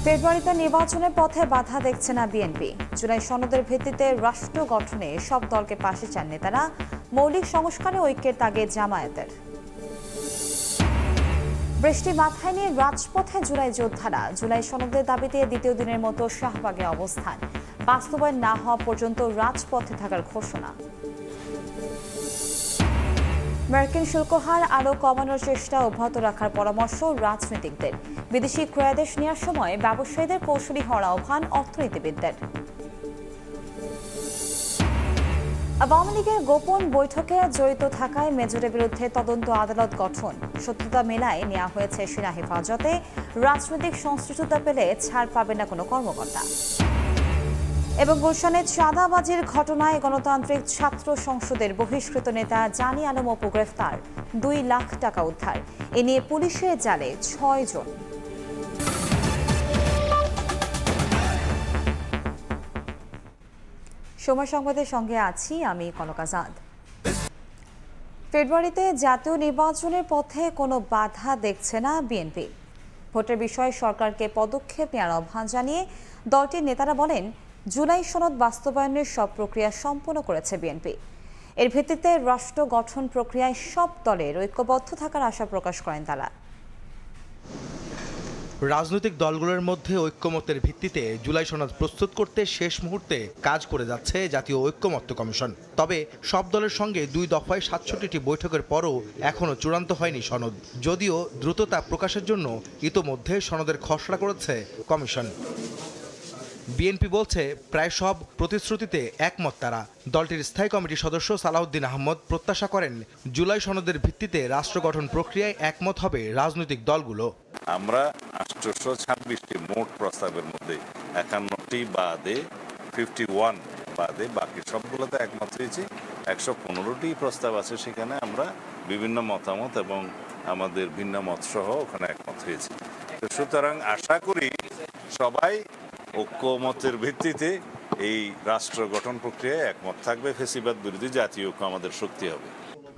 ফেব্রুয়ারিতে নির্বাচনের পথে বাধা দেখছে না বিএনপি। জুলাই সনদের ভিত্তিতে রাষ্ট্র গঠনে সব দলকে পাশে চান নেতারা। মৌলিক সংস্কারে ঐক্যের তাগিদ জামায়াতের। বৃষ্টি মাথায় নিয়ে রাজপথে জুলাই যোদ্ধারা। জুলাই সনদের দাবিতে দ্বিতীয় দিনের মতো শাহবাগে অবস্থান। বাস্তবায়ন না হওয়া পর্যন্ত রাজপথে থাকার ঘোষণা। মার্কিন শুল্ক হার আরও কমানোর চেষ্টা অব্যাহত রাখার পরামর্শ রাজনীতিকদের। বিদেশি ক্রয়াদেশ নেওয়ার সময় ব্যবসায়ীদের কৌশলী হওয়ার আহ্বান অর্থনীতিবিদদের। আওয়ামী লীগের গোপন বৈঠকে জড়িত থাকায় মেজরের বিরুদ্ধে তদন্ত আদালত গঠন। সত্যতা মেলায় নেওয়া হয়েছে সেনা হেফাজতে। রাজনৈতিক সংশ্লিষ্টতা পেলে ছাড় পাবে না কোনো কর্মকর্তা। এবং গুলশানে চাঁদাবাজির ঘটনায় গণতান্ত্রিক ছাত্র সংসদের বহিষ্কৃত নেতা জানি আলম অপু গ্রেফতার। 2 লাখ টাকা উদ্ধার। এ নিয়ে পুলিশের জালে 6 জন। সময় সংবাদের সঙ্গে আছি আমি কনক আজাদ। ফেব্রুয়ারিতে জাতীয় নির্বাচনের পথে কোনো বাধা দেখছে না বিএনপি। ভোটের বিষয়ে সরকারকে পদক্ষেপ নেওয়ার আহ্বান জানিয়ে দলটির নেতারা বলেন, জুলাই সনদ বাস্তবায়নের সব প্রক্রিয়া সম্পন্ন করেছে বিএনপি। এর ভিত্তিতে রাষ্ট্র গঠন প্রক্রিয়ায় সব দলের ঐক্যবদ্ধ থাকার আশা প্রকাশ করেন তারা। রাজনৈতিক দলগুলোর মধ্যে ঐক্যমত্যের ভিত্তিতে জুলাই সনদ প্রস্তুত করতে শেষ মুহূর্তে কাজ করে যাচ্ছে জাতীয় ঐক্যমত্য কমিশন। তবে সব দলের সঙ্গে 2 দফায় 67টি বৈঠকের পরও এখনও চূড়ান্ত হয়নি সনদ। যদিও দ্রুত তা প্রকাশের জন্য ইতোমধ্যে সনদের খসড়া করেছে কমিশন। বিএনপি বলছে প্রায় সব প্রতিশ্রুতিতে একমত তারা। দলটির স্থায়ী কমিটির সদস্য সালাউদ্দিন আহমদ প্রত্যাশা করেন, জুলাই সনদের ভিত্তিতে রাষ্ট্র গঠন প্রক্রিয়ায় একমত হবে রাজনৈতিক দলগুলো। আমরা 826টি মোট প্রস্তাবের মধ্যে 51টি বাদে 51 বাদে বাকি সবগুলোতে একমত হয়েছি। 115টি প্রস্তাব আছে, সেখানে আমরা বিভিন্ন মতামত এবং আমাদের ভিন্ন মত সহ ওখানে একমত হয়েছি। তো সুতরাং আশা করি সবাই ঐক্যমতের ভিত্তিতে এই রাষ্ট্র গঠন প্রক্রিয়ায় একমত থাকবে। ফ্যাসিবাদ বিরোধী জাতীয় ঐক্য আমাদের শক্তি হবে।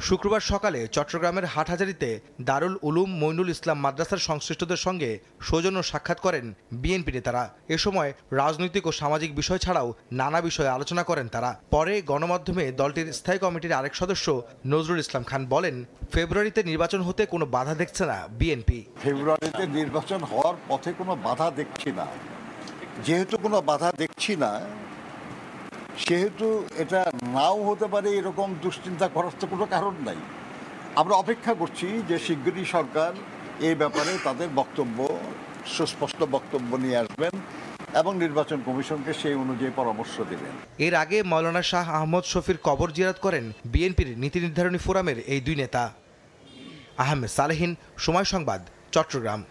শুক্রবার সকালে চট্টগ্রামের হাটহাজারীতে দারুল উলুম মইনুল ইসলাম মাদ্রাসার সংশ্লিষ্টদের সঙ্গে সৌজন্য সাক্ষাৎ করেন বিএনপি নেতারা। এ সময় রাজনৈতিক ও সামাজিক বিষয় ছাড়াও নানা বিষয়ে আলোচনা করেন তারা। পরে গণমাধ্যমে দলটির স্থায়ী কমিটির আরেক সদস্য নজরুল ইসলাম খান বলেন, ফেব্রুয়ারিতে নির্বাচন হতে কোনো বাধা দেখছে না বিএনপি। ফেব্রুয়ারিতে নির্বাচন হওয়ার পথে কোনো বাধা দেখছি না। যেহেতু কোনো বাধা দেখছি না, সেহেতু এটা নাও হতে পারে এরকম দুশ্চিন্তা করার তো কোনো কারণ নাই। আমরা অপেক্ষা করছি যে শিগগিরই সরকার এই ব্যাপারে তাদের বক্তব্য, সুস্পষ্ট বক্তব্য নিয়ে আসবেন এবং নির্বাচন কমিশনকে সেই অনুযায়ী পরামর্শ দেবেন। এর আগে মাওলানা শাহ আহমদ শফির কবর জিয়ারত করেন বিএনপির নীতি নির্ধারণী ফোরামের এই 2 নেতা। আহমেদ সালেহীন, সময় সংবাদ, চট্টগ্রাম।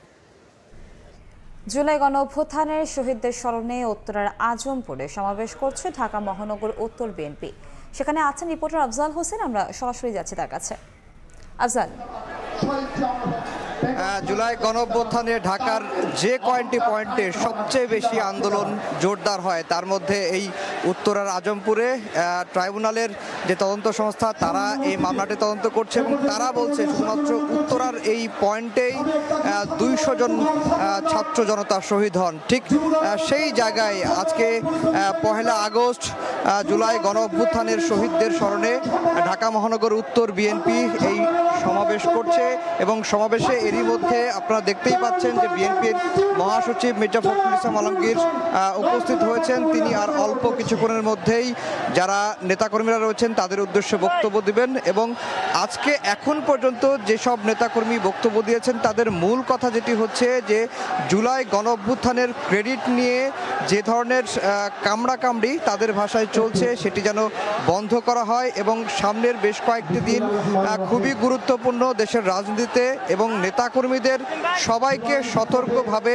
জুলাই গণঅভ্যুত্থানের শহীদদের স্মরণে উত্তরার আজমপুরে সমাবেশ করছে ঢাকা মহানগর উত্তর বিএনপি। সেখানে আছেন রিপোর্টার আফজাল হোসেন। আমরা সরাসরি যাচ্ছি তার কাছে। আফজাল, জুলাই গণঅভ্যুত্থানে ঢাকার যে কয়েকটি পয়েন্টে সবচেয়ে বেশি আন্দোলন জোরদার হয় তার মধ্যে এই উত্তরার আজমপুরে ট্রাইব্যুনালের যে তদন্ত সংস্থা তারা এই মামলাটি তদন্ত করছে এবং তারা বলছে শুধুমাত্র উত্তরার এই পয়েন্টেই 200 জন ছাত্র জনতা শহীদ হন। ঠিক সেই জায়গায় আজকে 1 আগস্ট জুলাই গণঅভ্যুত্থানের শহীদদের স্মরণে ঢাকা মহানগর উত্তর বিএনপি এই সমাবেশ করছে এবং সমাবেশে এরই মধ্যে আপনারা দেখতেই পাচ্ছেন যে বিএনপির মহাসচিব মির্জা ফখরুল ইসলাম আলমগীর উপস্থিত হয়েছেন। তিনি আর অল্প কিছুক্ষণের মধ্যেই যারা নেতাকর্মীরা রয়েছেন তাদের উদ্দেশ্যে বক্তব্য দিবেন এবং আজকে এখন পর্যন্ত যেসব নেতাকর্মী বক্তব্য দিয়েছেন তাদের মূল কথা যেটি হচ্ছে যে জুলাই গণঅভ্যুত্থানের ক্রেডিট নিয়ে যে ধরনের কামড়াকামড়ি তাদের ভাষায় চলছে সেটি যেন বন্ধ করা হয় এবং সামনের বেশ কয়েকটি দিন খুবই গুরুত্বপূর্ণ দেশের রাজনীতিতে এবং নেতাকর্মীদের সবাইকে সতর্কভাবে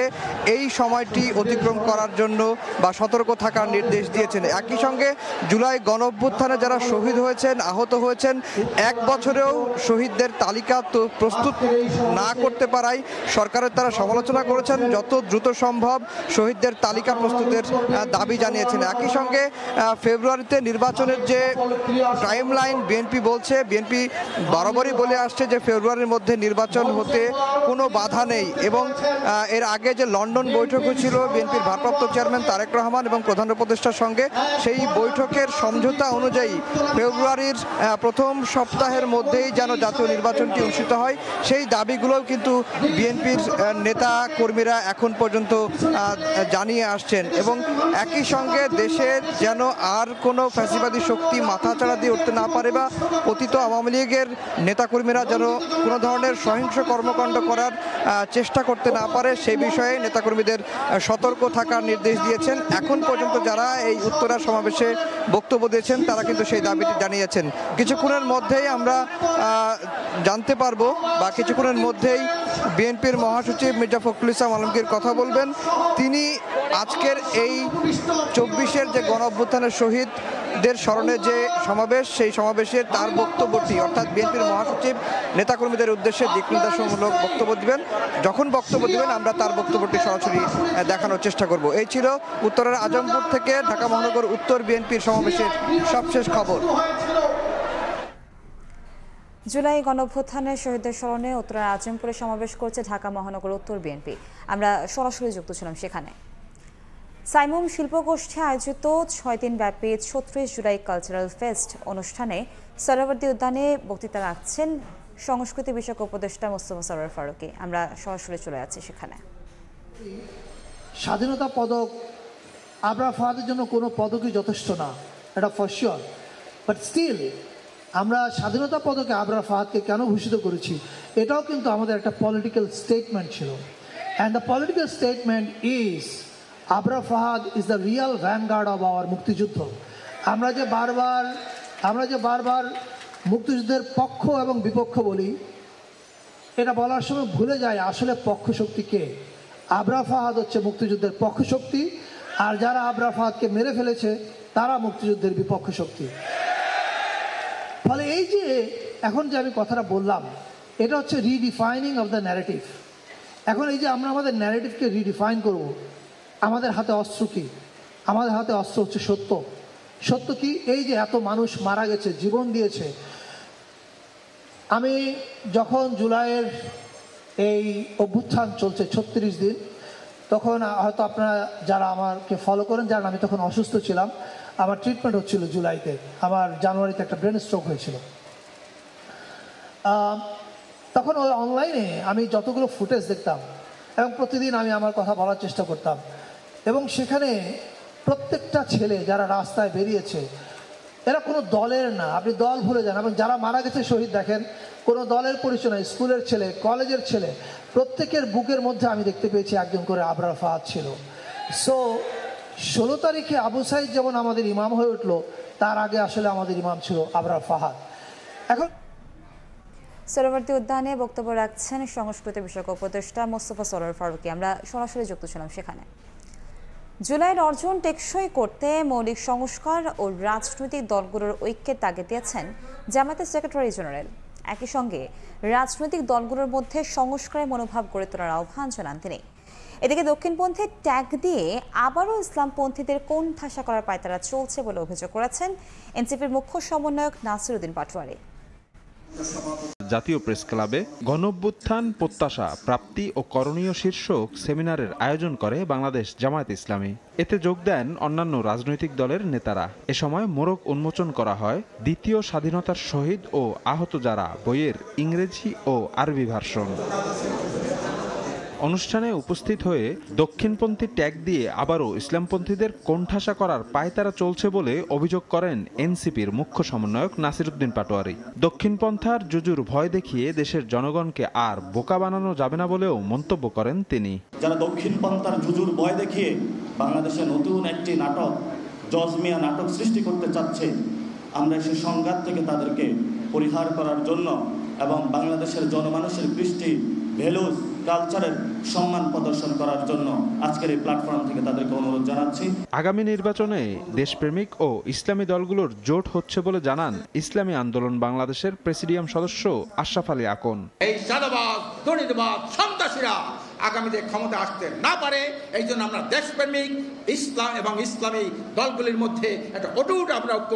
এই সময়টি অতিক্রম করার জন্য বা সতর্ক থাকার নির্দেশ দিয়েছেন। একই সঙ্গে জুলাই গণঅভ্যুত্থানে যারা শহীদ হয়েছেন, আহত হয়েছেন, 1 বছরেও শহীদদের তালিকা তো প্রস্তুত না করতে পারায় সরকারের তারা সমালোচনা করেছেন। যত দ্রুত সম্ভব শহীদদের তালিকা প্রস্তুতের দাবি জানিয়েছেন। একই সঙ্গে ফেব্রুয়ারিতে নির্বাচনের যে টাইম লাইন বিএনপি বলছে, বিএনপি বরাবরই বলে আসছে যে ফেব্রুয়ারির মধ্যে নির্বাচন হতে কোনো বাধা নেই এবং এর আগে যে লন্ডন বৈঠক ছিল বিএনপির ভারপ্রাপ্ত চেয়ারম্যান তারেক রহমান এবং প্রধান উপদেষ্টার সঙ্গে, সেই বৈঠকের সমঝোতা অনুযায়ী ফেব্রুয়ারির প্রথম সপ্তাহের মধ্যেই যেন জাতীয় নির্বাচনটি অনুষ্ঠিত হয়, সেই দাবিগুলোও কিন্তু বিএনপির নেতা কর্মীরা এখন পর্যন্ত জানিয়ে আসছেন এবং একই সঙ্গে দেশে যেন আর কোনো ফ্যাসিবাদী শক্তি মাথাচাড়া দিয়ে উঠতে না পারে বা পতিত আওয়ামী লীগের নেতাকর্মীরা যেন কোনো ধরনের সহিংস কর্মকাণ্ড করার চেষ্টা করতে না পারে, সেই বিষয়ে নেতাকর্মীদের সতর্ক থাকার নির্দেশ দিয়েছেন। এখন পর্যন্ত যারা এই উত্তরা সমাবেশে বক্তব্য দিয়েছেন তারা কিন্তু সেই দাবিটি জানিয়েছেন। কিছুক্ষণের মধ্যেই আমরা জানতে পারবো বা কিছুক্ষণের মধ্যেই বিএনপির মহাসচিব মির্জা ফখরুল ইসলাম আলমগীর কথা বলবেন। তিনি আজকের এই 24-এর যে গণ অভ্যুত্থানের শহীদদের স্মরণে যে সমাবেশ, সেই সমাবেশের তার বক্তব্যটি অর্থাৎ বিএনপির মহাসচিব নেতাকর্মীদের উদ্দেশ্যে দিক নির্দেশমূলক বক্তব্য দিবেন। যখন বক্তব্য দিবেন আমরা তার বক্তব্যটি সরাসরি দেখানোর চেষ্টা করব। এই ছিল উত্তরের আজমপুর থেকে ঢাকা মহানগর উত্তর বিএনপির সমাবেশের সবশেষ খবর। জুলাই গণঅভ্যুত্থানের শহীদদের স্মরণে উত্তরের আজমপুরে সমাবেশ করছে ঢাকা মহানগর উত্তর বিএনপি। আমরা সরাসরি যুক্ত ছিলাম সেখানে। সাইমুম শিল্পগোষ্ঠী আয়োজিত 6 দিন ব্যাপী 36 জুলাই কালচারাল ফেস্ট অনুষ্ঠানে সরোবর্দী উদ্যানে বক্তৃতা রাখছেন সংস্কৃতি বিষয়ক উপদেষ্টা মোস্তফা সরোয়ার ফারুকী। আমরা সরাসরি চলে যাচ্ছি সেখানে। স্বাধীনতা পদক আবরার ফাহাদের জন্য কোনো পদকই যথেষ্ট না, এটা ফর শিওর, বাট স্টিল আমরা স্বাধীনতা পদকে আবরার ফাহাদকে কেন ভূষিত করেছি, এটাও কিন্তু আমাদের একটা পলিটিক্যাল স্টেটমেন্ট ছিল। And the political statement is Abrar Fahad is the Real vanguard of our মুক্তিযুদ্ধ। আমরা যে বারবার মুক্তিযুদ্ধের পক্ষ এবং বিপক্ষ বলি, এটা বলার সময় ভুলে যায় আসলে পক্ষ শক্তি কে। আবরার ফাহাদ হচ্ছে মুক্তিযুদ্ধের পক্ষ শক্তি, আর যারা আবরার ফাহাদকে মেরে ফেলেছে তারা মুক্তিযুদ্ধের বিপক্ষ শক্তি। ফলে এই যে এখন যে আমি কথাটা বললাম, এটা হচ্ছে রিডিফাইনিং অফ দ্য ন্যারেটিভ। এখন এই যে আমরা আমাদের ন্যারেটিভকে রিডিফাইন করব, আমাদের হাতে অস্ত্র কি? আমাদের হাতে অস্ত্র হচ্ছে সত্য। সত্য কি? এই যে এত মানুষ মারা গেছে, জীবন দিয়েছে। আমি যখন জুলাইয়ের এই অভ্যুত্থান চলছে 36 দিন, তখন হয়তো আপনারা যারা আমাকে ফলো করেন জানেন আমি তখন অসুস্থ ছিলাম। আমার ট্রিটমেন্ট হচ্ছিল জুলাইতে, আমার জানুয়ারিতে একটা ব্রেন স্ট্রোক হয়েছিল। তখন ওই অনলাইনে আমি যতগুলো ফুটেজ দেখতাম এবং প্রতিদিন আমি আমার কথা বলার চেষ্টা করতাম, এবং সেখানে প্রত্যেকটা ছেলে যারা রাস্তায় বেরিয়েছে এরা কোনো দলের না, আপনি দল ভুলে যান। এবং যারা মারা গেছে শহীদ দেখেন, কোনো দলের পরিচয় নয়, স্কুলের ছেলে, কলেজের ছেলে, প্রত্যেকের বুকের মধ্যে আমি দেখতে পেয়েছি একজন করে আবরার ফাহাদ ছিল। সো 16 তারিখে আবু সাইদ যেমন আমাদের ইমাম হয়ে উঠলো, তার আগে আসলে আমাদের ইমাম ছিল আবরার ফাহাদ। এখন সরোবর্দী উদ্যানে বক্তব্য রাখছেন সংস্কৃতি বিষয়ক উপদেষ্টা মোস্তফা সরোয়ার ফারুকী। আমরা সরাসরি যুক্ত ছিলাম সেখানে। জুলাইয়ের অর্জন টেকসই করতে মৌলিক সংস্কার ও রাজনৈতিক দলগুলোর ঐক্যের তাগিদ দিয়েছেন জামায়াতের সেক্রেটারি জেনারেল। একই সঙ্গে রাজনৈতিক দলগুলোর মধ্যে সংস্কারের মনোভাব গড়ে তোলার আহ্বান জানান তিনি। এদিকে দক্ষিণপন্থী ট্যাগ দিয়ে আবারও ইসলামপন্থীদের কোণঠাসা করার পায়তারা চলছে বলে অভিযোগ করেছেন এনসিপির মুখ্য সমন্বয়ক নাসির উদ্দিন পাটোয়ারি। জাতীয় প্রেস ক্লাবে গণঅভ্যুত্থান প্রত্যাশা, প্রাপ্তি ও করণীয় শীর্ষক সেমিনারের আয়োজন করে বাংলাদেশ জামায়াত ইসলামী। এতে যোগ দেন অন্যান্য রাজনৈতিক দলের নেতারা। এ সময় মোড়ক উন্মোচন করা হয় দ্বিতীয় স্বাধীনতার শহীদ ও আহত যারা বইয়ের ইংরেজি ও আরবি ভার্সন। অনুষ্ঠানে উপস্থিত হয়ে দক্ষিণপন্থী ট্যাগ দিয়ে আবারও ইসলামপন্থীদের কোণঠাসা করার পায়তারা চলছে বলে অভিযোগ করেন এনসিপির মুখ্য সমন্বয়ক নাসির উদ্দিন পাটোয়ারি। দক্ষিণপন্থার জুজুর ভয় দেখিয়ে দেশের জনগণকে আর বোকা বানানো যাবে না বলেও মন্তব্য করেন তিনি। যারা দক্ষিণপন্থার জুজুর ভয় দেখিয়ে বাংলাদেশে নতুন একটি নাটক, জজমিয়া নাটক সৃষ্টি করতে চাচ্ছে, আমরা সেই সংঘাত থেকে তাদেরকে পরিহার করার জন্য এবং বাংলাদেশের জনমানুষের কৃষ্টি, ভ্যালুজ, কালচারের সম্মান প্রদর্শন করার জন্য আজকের এই প্ল্যাটফর্ম থেকে তাদেরকে অনুরোধ জানাচ্ছি। আগামী নির্বাচনে দেশপ্রেমিক ও ইসলামী দলগুলোর জোট হচ্ছে বলে জানান ইসলামী আন্দোলন বাংলাদেশের প্রেসিডিয়াম সদস্য আশরাফ আলী আকন। এই সাদাবাদ, দুর্নীতিবাদ, সন্ত্রাসীরা আগামীতে ক্ষমতা আসতে না পারে। এই জন্য আমরা দেশপ্রেমিক ইসলাম এবং ইসলামী দলগুলির মধ্যে একটা অটুট আমরা ঐক্য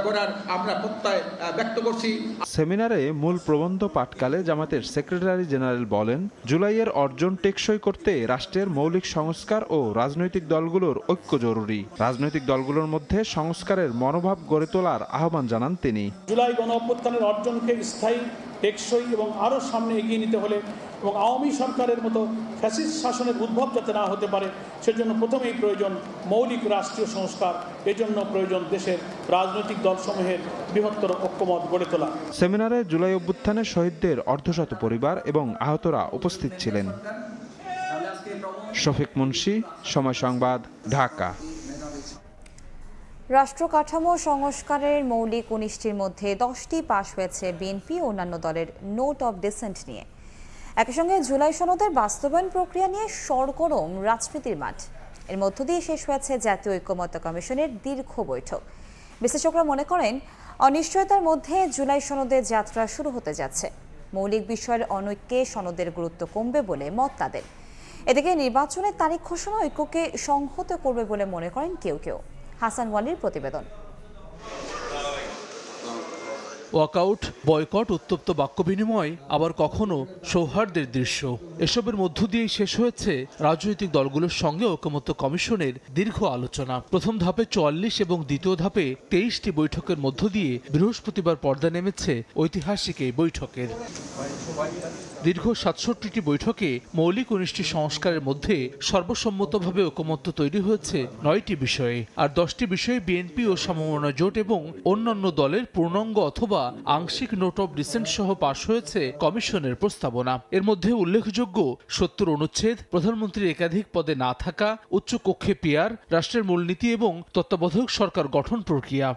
করার আমরা প্রত্যয় ব্যক্ত করছি। সেমিনারে মূল প্রবন্ধ পাঠকালে জামাতের সেক্রেটারি জেনারেল বলেন, জুলাইয়ের অর্জন টেকসই করতে রাষ্ট্রের মৌলিক সংস্কার ও রাজনৈতিক দলগুলোর ঐক্য জরুরি। রাজনৈতিক দলগুলোর মধ্যে সংস্কারের মনোভাব গড়ে তোলার আহ্বান জানান তিনি। জুলাই গণঅভ্যুত্থানের অর্জনকে স্থায়ী, টেকসই এবং আরও সামনে এগিয়ে নিতে হলে এবং আওয়ামী সরকারের মতো ফ্যাসিস্ট শাসনের উদ্ভব যাতে না হতে পারে, সেজন্য প্রথমেই প্রয়োজন মৌলিক রাষ্ট্রীয় সংস্কার। এজন্য প্রয়োজন দেশের রাজনৈতিক দলসমূহের বৃহত্তর ঐক্যমত গড়ে তোলা। সেমিনারে জুলাই অভ্যুত্থানের শহীদদের অর্ধশত পরিবার এবং আহতরা উপস্থিত ছিলেন। শফিক মুন্সি, সময় সংবাদ, ঢাকা। রাষ্ট্র কাঠামো সংস্কারের মৌলিক 19টির মধ্যে 10টি পাশ হয়েছে বিএনপি ও অন্যান্য দলের নোট অব ডিসেন্ট নিয়ে। একই সঙ্গে জুলাই সনদের বাস্তবায়ন প্রক্রিয়া নিয়ে সরগরম রাজনীতির মাঠ। এর মধ্য দিয়ে শেষ হয়েছে জাতীয় ঐকমত্য কমিশনের দীর্ঘ বৈঠক। বিশ্লেষকরা মনে করেন, অনিশ্চয়তার মধ্যে জুলাই সনদের যাত্রা শুরু হতে যাচ্ছে। মৌলিক বিষয়ের অনৈক্যে সনদের গুরুত্ব কমবে বলে মত তাদের। এদিকে নির্বাচনের তারিখ ঘোষণা ঐক্যকে সংহত করবে বলে মনে করেন কেউ কেউ। হাসান ওয়ালির প্রতিবেদন। ওয়াকআউট, বয়কট, উত্তপ্ত বাক্য বিনিময়, আবার কখনো সৌহার্দ্যের দৃশ্য, এসবের মধ্য দিয়েই শেষ হয়েছে রাজনৈতিক দলগুলোর সঙ্গে ঐকমত্য কমিশনের দীর্ঘ আলোচনা। প্রথম ধাপে 44 এবং দ্বিতীয় ধাপে 23টি বৈঠকের মধ্য দিয়ে বৃহস্পতিবার পর্দা নেমেছে ঐতিহাসিক এই বৈঠকের। দীর্ঘ 67টি বৈঠকে মৌলিক 19টি সংস্কারের মধ্যে সর্বসম্মতভাবে ঐকমত্য তৈরি হয়েছে 9টি বিষয়ে, আর 10টি বিষয়ে বিএনপি ও সমমনা জোট এবং অন্যান্য দলের পূর্ণাঙ্গ অথবা আংশিক নোট অব ডিসেন্ট সহ পাশ হয়েছে কমিশনের প্রস্তাবনা। এর মধ্যে উল্লেখযোগ্য 70 অনুচ্ছেদ, প্রধানমন্ত্রীর একাধিক পদে না থাকা, উচ্চ কক্ষে পিয়ার, রাষ্ট্রের মূলনীতি এবং তত্ত্বাবধায়ক সরকার গঠন প্রক্রিয়া।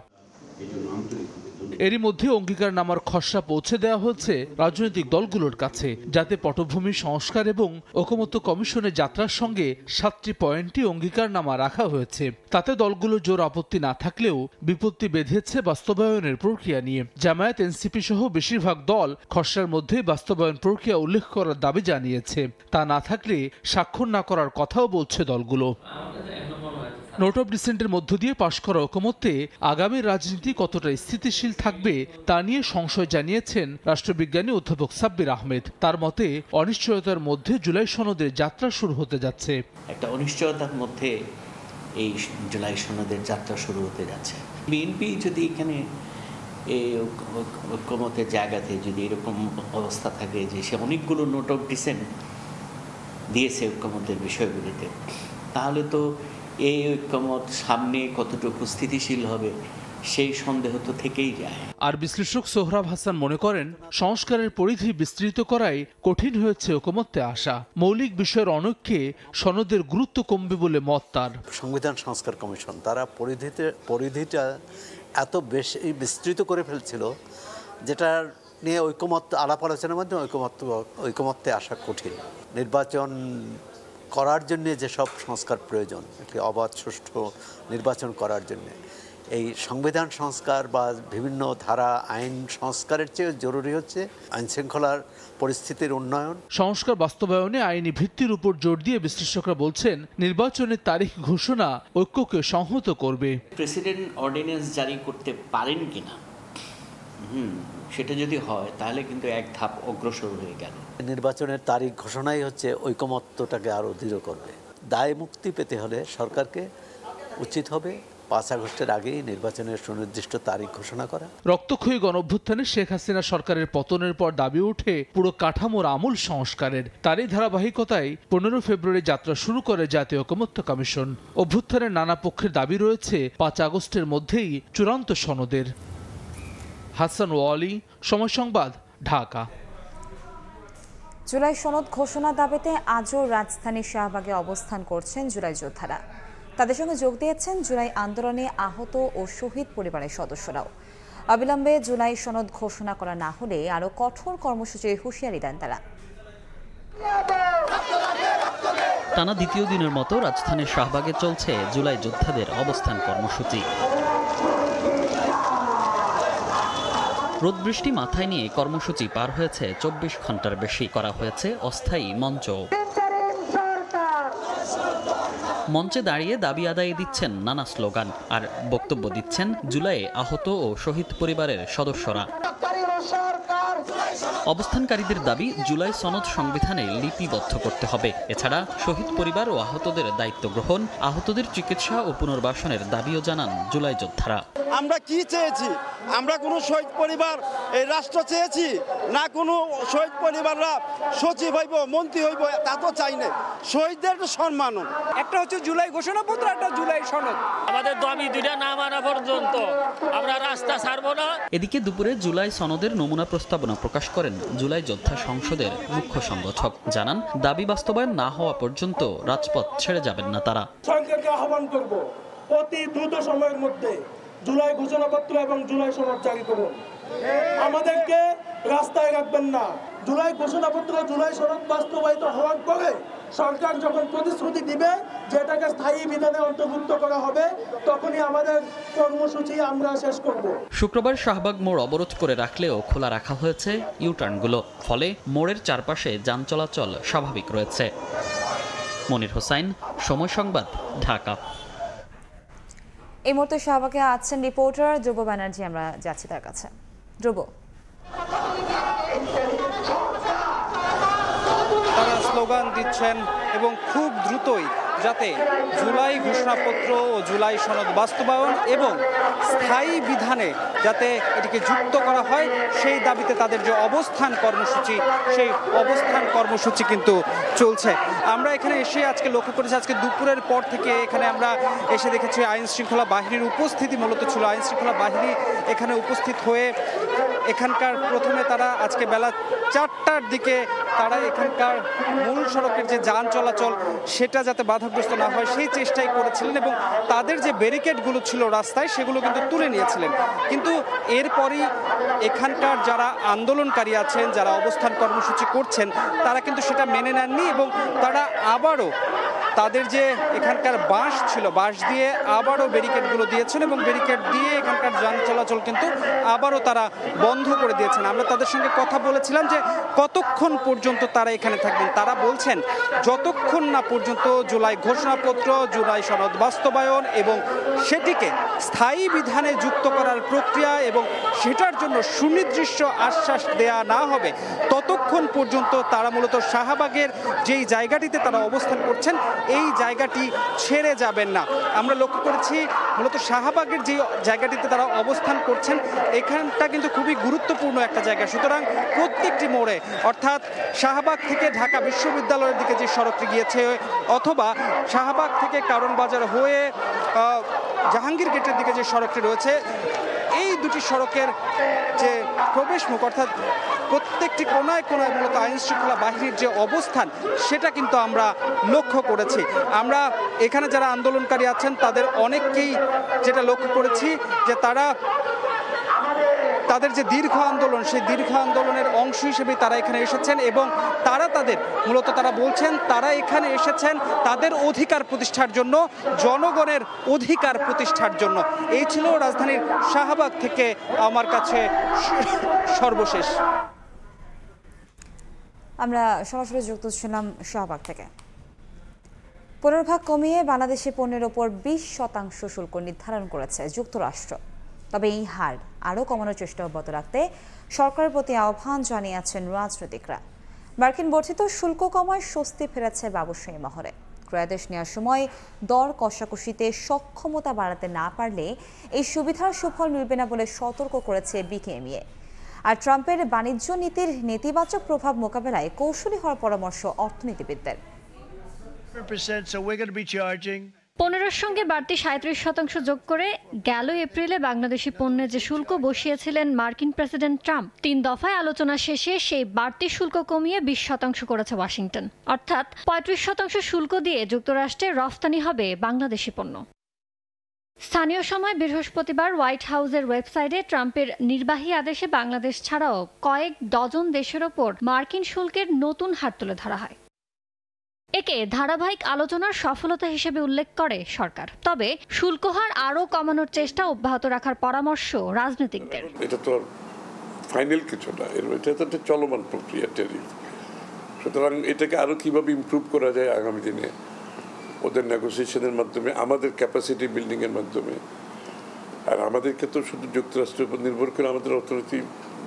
এরই মধ্যে অঙ্গীকারনামার খসড়া পৌঁছে দেওয়া হয়েছে রাজনৈতিক দলগুলোর কাছে, যাতে পটভূমি সংস্কার এবং ঐকমত্য কমিশনের যাত্রার সঙ্গে 7টি পয়েন্টই অঙ্গীকারনামা রাখা হয়েছে। তাতে দলগুলো জোর আপত্তি না থাকলেও বিপত্তি বেঁধেছে বাস্তবায়নের প্রক্রিয়া নিয়ে। জামায়াত, এনসিপি সহ বেশিরভাগ দল খসড়ার মধ্যে বাস্তবায়ন প্রক্রিয়া উল্লেখ করার দাবি জানিয়েছে। তা না থাকলে স্বাক্ষর না করার কথাও বলছে দলগুলো। নোট অব ডিসেন্টের মধ্য দিয়ে পাশ করা ঐকমত্যে আগামী রাজনীতি কতটা স্থিতিশীল থাকবে তা নিয়ে সংশয় জানিয়েছেন রাষ্ট্রবিজ্ঞানী অধ্যাপক সাব্বির আহমেদ। তার মতে, অনিশ্চয়তার মধ্যে জুলাই সনদের যাত্রা শুরু হতে যাচ্ছে। একটা অনিশ্চয়তার মধ্যে এই জুলাই সনদের যাত্রা শুরু হতে যাচ্ছে। বিএনপি যদি এখানে এই ঐকমত্যের জায়গাতে যদি এরকম অবস্থা থাকে যে সে অনেকগুলো নোট অব ডিসেন্ট দিয়েছে ঐকমত্যের বিষয়গুলিতে, তাহলে তো এই ঐকমত সামনে কতটুকু স্থিতিশীল হবে সেই সন্দেহ তো থেকেই যায়। আর বিশ্লেষক সোহরাব হাসান মনে করেন, সংস্কারের পরিধি বিস্তৃত করায় কঠিন হয়েছে ঐকমত্যে আসা। মৌলিক বিষয়ের অনৈক্যে সনদের গুরুত্ব কমবে বলে মত তার। সংবিধান সংস্কার কমিশন তারা পরিধিটা এত বেশি বিস্তৃত করে ফেলছিল, যেটা নিয়ে ঐকমত্য আলাপ আলোচনার মাধ্যমে ঐকমত্যে আসা কঠিন। নির্বাচন করার জন্য যেসব সংস্কার প্রয়োজন, একটি অবাধ সুষ্ঠু নির্বাচন করার জন্য, এই সংবিধান সংস্কার বা বিভিন্ন ধারা আইন সংস্কারের চেয়ে জরুরি হচ্ছে আইনশৃঙ্খলার পরিস্থিতির উন্নয়ন। সংস্কার বাস্তবায়নে আইনি ভিত্তির উপর জোর দিয়ে বিশ্লেষকরা বলছেন, নির্বাচনের তারিখ ঘোষণা ঐক্যকে সংহত করবে। প্রেসিডেন্ট অর্ডিন্যান্স জারি করতে পারেন কিনা, সেটা যদি হয় তাহলে কিন্তু এক ধাপ অগ্রসর হয়ে গেল। নির্বাচনের তারিখ ঘোষণাই হচ্ছে ঐকমত্যটাকে আরও দৃঢ় করবে। দায় মুক্তি পেতে হলে সরকারকে উচিত হবে 5 আগস্টের আগেই নির্বাচনের সুনির্দিষ্ট তারিখ ঘোষণা করা। রক্তক্ষয়ী গণঅভ্যুত্থানে শেখ হাসিনা সরকারের পতনের পর দাবি ওঠে পুরো কাঠামোর আমূল সংস্কারের। তারই ধারাবাহিকতায় 15 ফেব্রুয়ারি যাত্রা শুরু করে জাতীয় ঐকমত্য কমিশন। অভ্যুত্থানের নানা পক্ষের দাবি রয়েছে 5 আগস্টের মধ্যেই চূড়ান্ত সনদের। হাসান ওয়ালি, সময় সংবাদ, ঢাকা। জুলাই সনদ ঘোষণা দাবিতে আজও রাজধানীর শাহবাগে অবস্থান করছেন জুলাই যোদ্ধারা। তাদের সঙ্গে যোগ দিয়েছেন জুলাই আন্দোলনে আহত ও শহীদ পরিবারের সদস্যরাও। অবিলম্বে জুলাই সনদ ঘোষণা করা না হলে আরও কঠোর কর্মসূচির হুঁশিয়ারি দেন তারা। টানা দ্বিতীয় দিনের মতো রাজধানীর শাহবাগে চলছে জুলাই যোদ্ধাদের অবস্থান কর্মসূচি। রোদ বৃষ্টি মাথায় নিয়ে কর্মসূচি পার হয়েছে 24 ঘন্টার বেশি। করা হয়েছে অস্থায়ী মঞ্চ। মঞ্চে দাঁড়িয়ে দাবি আদায়ে দিচ্ছেন নানা স্লোগান আর বক্তব্য দিচ্ছেন জুলাইয়ে আহত ও শহীদ পরিবারের সদস্যরা। অবস্থানকারীদের দাবি জুলাই সনদ সংবিধানে লিপিবদ্ধ করতে হবে। এছাড়া শহীদ পরিবার ও আহতদের দায়িত্ব গ্রহণ, আহতদের চিকিৎসা ও পুনর্বাসনের দাবিও জানান জুলাই যোদ্ধারা। আমরা কি চেয়েছি? আমরা কোনো শহীদ পরিবার এই রাষ্ট্র চেয়েছি না? কোনো শহীদ পরিবাররা সচিব হইব, মন্ত্রী হইব, তা তো চাই না। শহীদদের সম্মান একটা হচ্ছে জুলাই ঘোষণাপত্র, একটা জুলাই সনদ। আমাদের দাবি দুইটা না মানা পর্যন্ত আমরা রাস্তা ছাড়বো না। এদিকে দুপুরে জুলাই সনদের নমুনা প্রস্তাবনা প্রকাশ করেন জুলাই যোদ্ধা সংসদের মুখ্য সংগঠক। জানান দাবি বাস্তবায়ন না হওয়া পর্যন্ত রাজপথ ছেড়ে যাবেন না তারা। সরকারকে আহ্বান করব অতি দ্রুত সময়ের মধ্যে জুলাই ঘোষণাপত্র এবং জুলাই সনদ জারি করুন। আমাদেরকে রাস্তায় রাখবেন না। জুলাই ঘোষণাপত্র, জুলাই সনদ বাস্তবায়িত হওয়ার পরে সরকার যখন প্রতিশ্রুতি দিবে যেটাকে স্থায়ী বিধানে অন্তর্ভুক্ত করা হবে, তখনই আমাদের কর্মসূচি আমরা শেষ করব। শুক্রবার শাহবাগ মোড় অবরোধ করে রাখলেও খোলা রাখা হয়েছে ইউটার্নগুলো। ফলে মোড়ের চারপাশে যান চলাচল স্বাভাবিক রয়েছে। মনির হোসাইন, সময় সংবাদ, ঢাকা। এই মুহূর্তে শাহবাগে আছেন রিপোর্টার ধ্রুব ব্যানার্জি। আমরা যাচ্ছি তার কাছে। ধ্রুব, তারা স্লোগান দিচ্ছেন এবং খুব দ্রুতই যাতে জুলাই ঘোষণাপত্র ও জুলাই সনদ বাস্তবায়ন এবং স্থায়ী বিধানে যাতে এটিকে যুক্ত করা হয় সেই দাবিতে তাদের যে অবস্থান কর্মসূচি, সেই অবস্থান কর্মসূচি কিন্তু চলছে। আমরা এখানে এসে আজকে লক্ষ্য করেছি, আজকে দুপুরের পর থেকে এখানে আমরা এসে দেখেছি আইন শৃঙ্খলা বাহিনীর উপস্থিতি মূলত ছিল। আইন শৃঙ্খলা বাহিনী এখানে উপস্থিত হয়ে এখানকার প্রথমে তারা আজকে বেলা 4টার দিকে তারা এখানকার মূল সড়কের যে যান চলাচল সেটা যাতে বাধাগ্রস্ত না হয় সেই চেষ্টাই করেছিলেন এবং তাদের যে ব্যারিকেডগুলো ছিল রাস্তায় সেগুলো কিন্তু তুলে নিয়েছিলেন। কিন্তু এরপরই এখানকার যারা আন্দোলনকারী আছেন, যারা অবস্থান কর্মসূচি করছেন, তারা কিন্তু সেটা মেনে নেননি এবং তারা আবারও তাদের যে এখানকার বাঁশ ছিল, বাঁশ দিয়ে আবারও ব্যারিকেডগুলো দিয়েছেন এবং ব্যারিকেড দিয়ে এখানকার যান চলাচল কিন্তু আবারও তারা বন্ধ করে দিয়েছেন। আমরা তাদের সঙ্গে কথা বলেছিলাম যে কতক্ষণ পর্যন্ত তারা এখানে থাকবেন। তারা বলছেন যতক্ষণ না পর্যন্ত জুলাই ঘোষণাপত্র, জুলাই সনদ বাস্তবায়ন এবং সেটিকে স্থায়ী বিধানে যুক্ত করার প্রক্রিয়া এবং সেটার জন্য সুনির্দিষ্ট আশ্বাস দেয়া না হবে ততক্ষণ পর্যন্ত তারা মূলত শাহবাগের যেই জায়গাটিতে তারা অবস্থান করছেন এই জায়গাটি ছেড়ে যাবেন না। আমরা লক্ষ্য করেছি মূলত শাহবাগের যে জায়গাটিতে তারা অবস্থান করছেন এখানটা কিন্তু খুবই গুরুত্বপূর্ণ একটা জায়গা। সুতরাং প্রত্যেকটি মোড়ে, অর্থাৎ শাহবাগ থেকে ঢাকা বিশ্ববিদ্যালয়ের দিকে যে সড়কটি গিয়েছে অথবা শাহবাগ থেকে কারণ বাজার হয়ে জাহাঙ্গীর গেটের দিকে যে সড়কটি রয়েছে, এই দুটি সড়কের যে প্রবেশ মুখ অর্থাৎ প্রত্যেকটি কোনায় কোনায় মূলত আইন শৃঙ্খলা বাহিনীর যে অবস্থান সেটা কিন্তু আমরা লক্ষ্য করেছি। আমরা এখানে যারা আন্দোলনকারী আছেন তাদের অনেককেই যেটা লক্ষ্য করেছি যে তাদের যে দীর্ঘ আন্দোলন, সেই দীর্ঘ আন্দোলনের অংশ হিসেবে তারা এখানে এসেছেন এবং তারা বলছেন তারা এখানে এসেছেন তাদের অধিকার প্রতিষ্ঠার জন্য, জনগণের অধিকার প্রতিষ্ঠার জন্য। এই ছিল রাজধানীর শাহবাগ থেকে আমার কাছে সর্বশেষ। আমরা সরাসরি যুক্ত ছিলাম শাহবাগ থেকে। পুনর্ভাগ কমিয়ে বাংলাদেশি পণ্যের ওপর 20% শুল্ক নির্ধারণ করেছে যুক্তরাষ্ট্র। তবে এই হার আরও কমানোর চেষ্টা অব্যাহত রাখতে সরকারের প্রতি আহ্বান জানিয়েছেন রাজনীতিকরা। মার্কিন বর্ধিত শুল্ক কমায় স্বস্তি ফেরেছে ব্যবসায়ী মহলে। ক্রয়াদেশ নেওয়ার সময় দর কষাকষিতে সক্ষমতা বাড়াতে না পারলে এই সুবিধার সুফল মিলবে না বলে সতর্ক করেছে বিকেএমইএ। আর ট্রাম্পের বাণিজ্য নীতির নেতিবাচক প্রভাব মোকাবেলায় কৌশলী হওয়ার পরামর্শ অর্থনীতিবিদদের। 15-র সঙ্গে বাড়তি 37% যোগ করে গেল এপ্রিলে বাংলাদেশি পণ্যে যে শুল্ক বসিয়েছিলেন মার্কিন প্রেসিডেন্ট ট্রাম্প, 3 দফায় আলোচনা শেষে সেই বাড়তি শুল্ক কমিয়ে 20% করেছে ওয়াশিংটন। অর্থাৎ 35% শুল্ক দিয়ে যুক্তরাষ্ট্রে রফতানি হবে বাংলাদেশি পণ্য। স্থানীয় সময় বৃহস্পতিবার হোয়াইট হাউসের ওয়েবসাইটে ট্রাম্পের নির্বাহী আদেশে বাংলাদেশ ছাড়াও কয়েক ডজন দেশের ওপর মার্কিন শুল্কের নতুন হার তুলে ধরা হয়। একে ধারাবাহিক আলোচনার সফলতা হিসেবে উল্লেখ করে সরকার। তবে শুল্ক হার আরও কমানোর চেষ্টা অব্যাহত রাখার পরামর্শ রাজনীতিকদের। এটা তো ফাইনাল কিছু না, এটা তো একটা চলমান প্রক্রিয়া টেরিফ। সুতরাং এটাকে আরো কিভাবে ইমপ্রুভ করা যায় আগামী দিনে ওদের নেগোসিয়েশনের মাধ্যমে, আমাদের ক্যাপাসিটি বিল্ডিংয়ের মাধ্যমে। আর আমাদেরকে তো শুধু যুক্তরাষ্ট্রের উপর নির্ভর করে আমাদের অর্থনীতি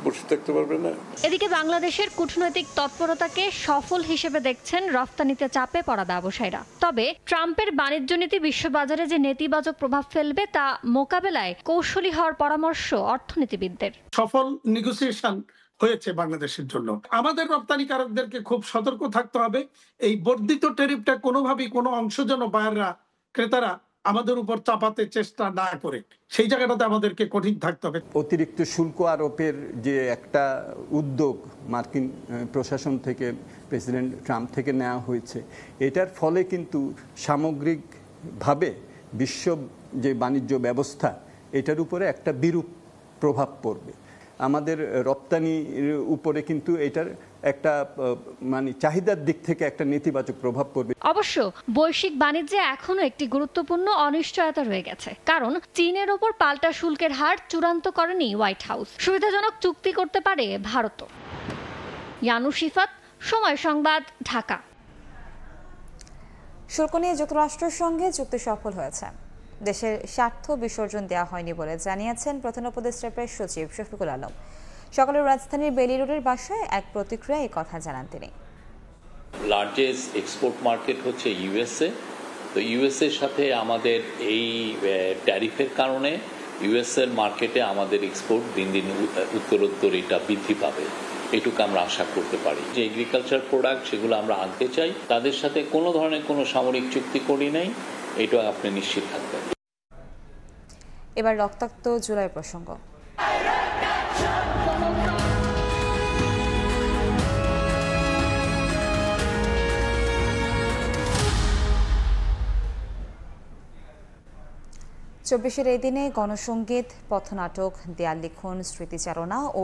বসে থাকতে পারবে না। এদিকে বাংলাদেশের কূটনৈতিক তৎপরতাকে সফল হিসেবে দেখছেন রফতানিতে চাপে পড়া ব্যবসায়ীরা। তবে ট্রাম্পের বাণিজ্য নীতি বিশ্ববাজারে যে নেতিবাচক প্রভাব ফেলবে তা মোকাবেলায় কৌশলী হওয়ার পরামর্শ অর্থনীতিবিদদের। সফল নেগোসিয়েশন হয়েছে বাংলাদেশের জন্য। আমাদের রপ্তানিকারকদেরকে খুব সতর্ক থাকতে হবে, এই বর্ধিত ট্যারিফটা কোনোভাবেই কোনো অংশ যেন বায়াররা, ক্রেতারা আমাদের উপর চাপাতে চেষ্টা না করে, সেই জায়গাটাতে আমাদেরকে কঠিন থাকতে হবে। অতিরিক্ত শুল্ক আরোপের যে একটা উদ্যোগ মার্কিন প্রশাসন থেকে, প্রেসিডেন্ট ট্রাম্প থেকে নেওয়া হয়েছে, এটার ফলে কিন্তু সামগ্রিকভাবে বিশ্ব যে বাণিজ্য ব্যবস্থা, এটার উপরে একটা বিরূপ প্রভাব পড়বে। আমাদের রপ্তানির উপরে কিন্তু এটার একটা মানে চাহিদার দিক থেকে একটা নেতিবাচক প্রভাব পড়বে। অবশ্য বৈশ্বিক বাণিজ্যে এখনো একটি গুরুত্বপূর্ণ অনিশ্চয়তা রয়ে গেছে, কারণ চীনের ওপর পাল্টা শুল্কের হার চূড়ান্ত করেনি হোয়াইট হাউস। সুবিধাজনক চুক্তি করতে পারে ভারতও। ইয়ানুস শিফাত, সময় সংবাদ, ঢাকা। শুল্ক নিয়ে যুক্তরাষ্ট্রের সঙ্গে চুক্তি সফল হয়েছে। দেশের স্বার্থ বিসর্জন দেওয়া হয়নি বলে জানিয়েছেন প্রধান উপদেষ্টা প্রেস সচিব শফিকুল আলম। সকালে রাজধানীর বেলি রোডের বাসায় এক প্রতিক্রিয়ায় এই কথা জানান তিনি। লার্জেস্ট এক্সপোর্ট মার্কেট হচ্ছে ইউএসএ। তো ইউএসএর সাথে আমাদের এই ট্যারিফের কারণে ইউএসএর মার্কেটে আমাদের এক্সপোর্ট দিন দিন উত্তরোত্তর এটা বৃদ্ধি পাবে, এটুকু আমরা আশা করতে পারি। যে এগ্রিকালচার প্রোডাক্ট সেগুলো আমরা আনতে চাই, তাদের সাথে কোনো ধরনের কোনো সামরিক চুক্তি করি নাই, এটা আপনি নিশ্চিত থাকবেন। এবার রক্তাক্ত জুলাই প্রসঙ্গ। চব্বিশের এই দিনে গণসংগীত, পথনাটক, দেয়াল লিখন, স্মৃতিচারণা ও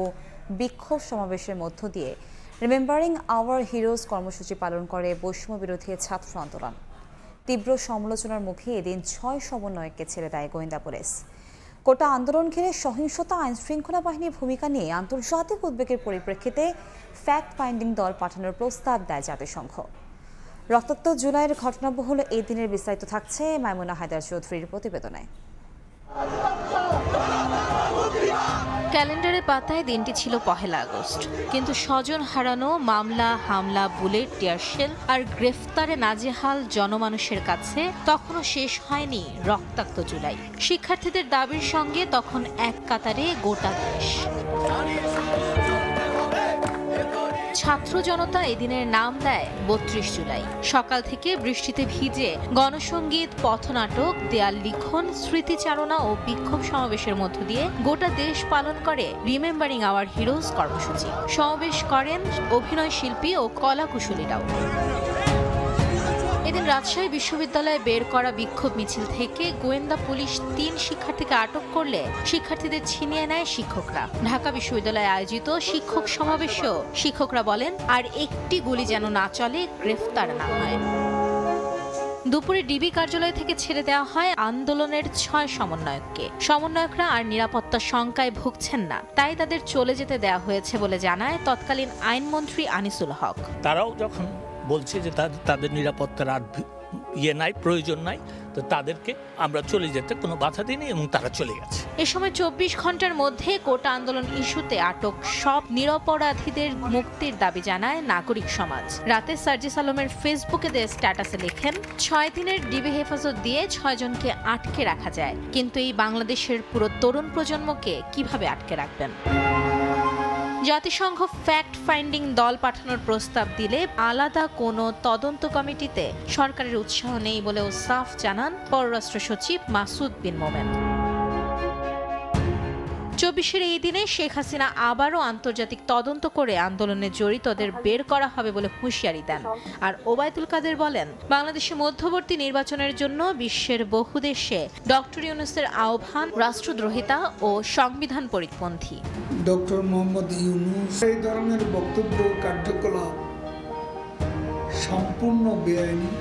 বিক্ষোভ সমাবেশের মধ্য দিয়ে রিমেম্বারিং আওয়ার হিরোজ কর্মসূচি পালন করে বৈষম্য বিরোধী ছাত্র আন্দোলন। তীব্র সমালোচনার মুখে এদিন 6 সমন্বয়ককে ছেড়ে দেয় গোয়েন্দা পুলিশ। কোটা আন্দোলন ঘিরে সহিংসতা, আইন শৃঙ্খলা বাহিনীর ভূমিকা নিয়ে আন্তর্জাতিক উদ্বেগের পরিপ্রেক্ষিতে ফ্যাক্ট ফাইন্ডিং দল পাঠানোর প্রস্তাব দেয় জাতিসংঘ। রক্তাক্ত জুলাইয়ের ঘটনাবহুল এই দিনের বিস্তারিত থাকছে মাইমুনা হায়দার চৌধুরীর প্রতিবেদনে। ক্যালেন্ডারের পাতায় দিনটি ছিল 1 আগস্ট, কিন্তু স্বজন হারানো, মামলা, হামলা, বুলেট, টিয়ারশেল আর গ্রেফতারে নাজেহাল জনমানুষের কাছে তখনও শেষ হয়নি রক্তাক্ত জুলাই। শিক্ষার্থীদের দাবির সঙ্গে তখন এক কাতারে গোটা দেশ। ছাত্র জনতা এদিনের নাম দেয় 32 জুলাই। সকাল থেকে বৃষ্টিতে ভিজে গণসংগীত, পথনাটক, দেয়াল লিখন, স্মৃতিচারণা ও বিক্ষোভ সমাবেশের মধ্য দিয়ে গোটা দেশ পালন করে রিমেম্বারিং আওয়ার হিরোজ কর্মসূচি। সমাবেশ করেন অভিনয় শিল্পী ও কলাকুশলীরাও। এদিন রাজশাহী বিশ্ববিদ্যালয়ে বের করা বিক্ষোভ মিছিল থেকে গোয়েন্দা পুলিশ 3 শিক্ষার্থীকে আটক করলে শিক্ষার্থীদের ছিনিয়ে নেয় শিক্ষকরা। ঢাকা বিশ্ববিদ্যালয়ে আয়োজিত শিক্ষক সমাবেশেও শিক্ষকরা বলেন, আর একটি গুলি যেন না চলে, গ্রেফতার না হয়। দুপুরে ডিবি কার্যালয় থেকে ছেড়ে দেওয়া হয় আন্দোলনের 6 সমন্বয়ককে। সমন্বয়করা আর নিরাপত্তা শঙ্কায় ভুগছেন না, তাই তাদের চলে যেতে দেওয়া হয়েছে বলে জানায় তৎকালীন আইনমন্ত্রী আনিসুল হক। তারাও যখন বলছে যে তাদের নিরাপত্তার আর নাই, প্রয়োজন নাই, তো তাদেরকে আমরা চলে যেতে কোনো বাধা দিইনি এবং তারা চলে গেছে। এ সময় 24 ঘন্টার মধ্যে কোটা আন্দোলন ইস্যুতে আটক সব নিরপরাধীদের মুক্তির দাবি জানায় নাগরিক সমাজ। রাতে সার্জিস আলমের ফেসবুকে দেয়া স্ট্যাটাসে লেখেন, 6 দিনের ডিবি হেফাজত দিয়ে 6 জনকে আটকে রাখা যায়, কিন্তু এই বাংলাদেশের পুরো তরুণ প্রজন্মকে কিভাবে আটকে রাখবেন? জাতিসংঘ ফ্যাক্ট ফাইন্ডিং দল পাঠানোর প্রস্তাব দিলে আলাদা কোনো তদন্ত কমিটিতে সরকারের উৎসাহ নেই বলেও সাফ জানান পররাষ্ট্র সচিব মাসুদ বিন মোমেন। 24-এর এই দিনে শেখ হাসিনা আবারও আন্তর্জাতিক তদন্ত করে আন্দোলনে জড়িতদের বের করা হবে বলে হুঁশিয়ারি দেন। আর ওবায়দুল কাদের বলেন, বাংলাদেশে মধ্যবর্তী নির্বাচনের জন্য বিশ্বের বহু দেশে ডক্টর ইউনূসের আহ্বান রাষ্ট্রদ্রোহিতা ও সংবিধান পরিপন্থী। ডক্টর মোহাম্মদ ইউনূস এই ধরনের বক্তব্য, কার্যকলাপ সম্পূর্ণ বেআইনি,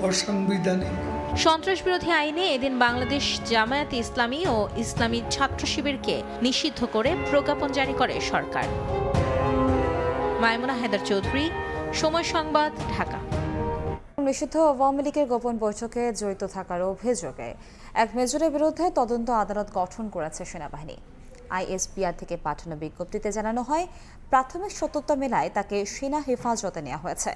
অসাংবিধানিক। সন্ত্রাস বিরোধী আইনে এদিন বাংলাদেশ জামায়াতে ইসলামী ও ইসলামী ছাত্র শিবিরকে নিষিদ্ধ করে প্রজ্ঞাপন জারি করে সরকার। মাইমুনা হায়দার চৌধুরী, সময় সংবাদ, ঢাকা। নিষিদ্ধ আওয়ামী লীগের গোপন বৈঠকে জড়িত থাকার অভিযোগে এক মেজরের বিরুদ্ধে তদন্ত আদালত গঠন করেছে সেনাবাহিনী। আইএসপিআর থেকে পাঠানো বিজ্ঞপ্তিতে জানানো হয়, প্রাথমিক সত্যতা মেলায় তাকে সেনা হেফাজতে নেওয়া হয়েছে।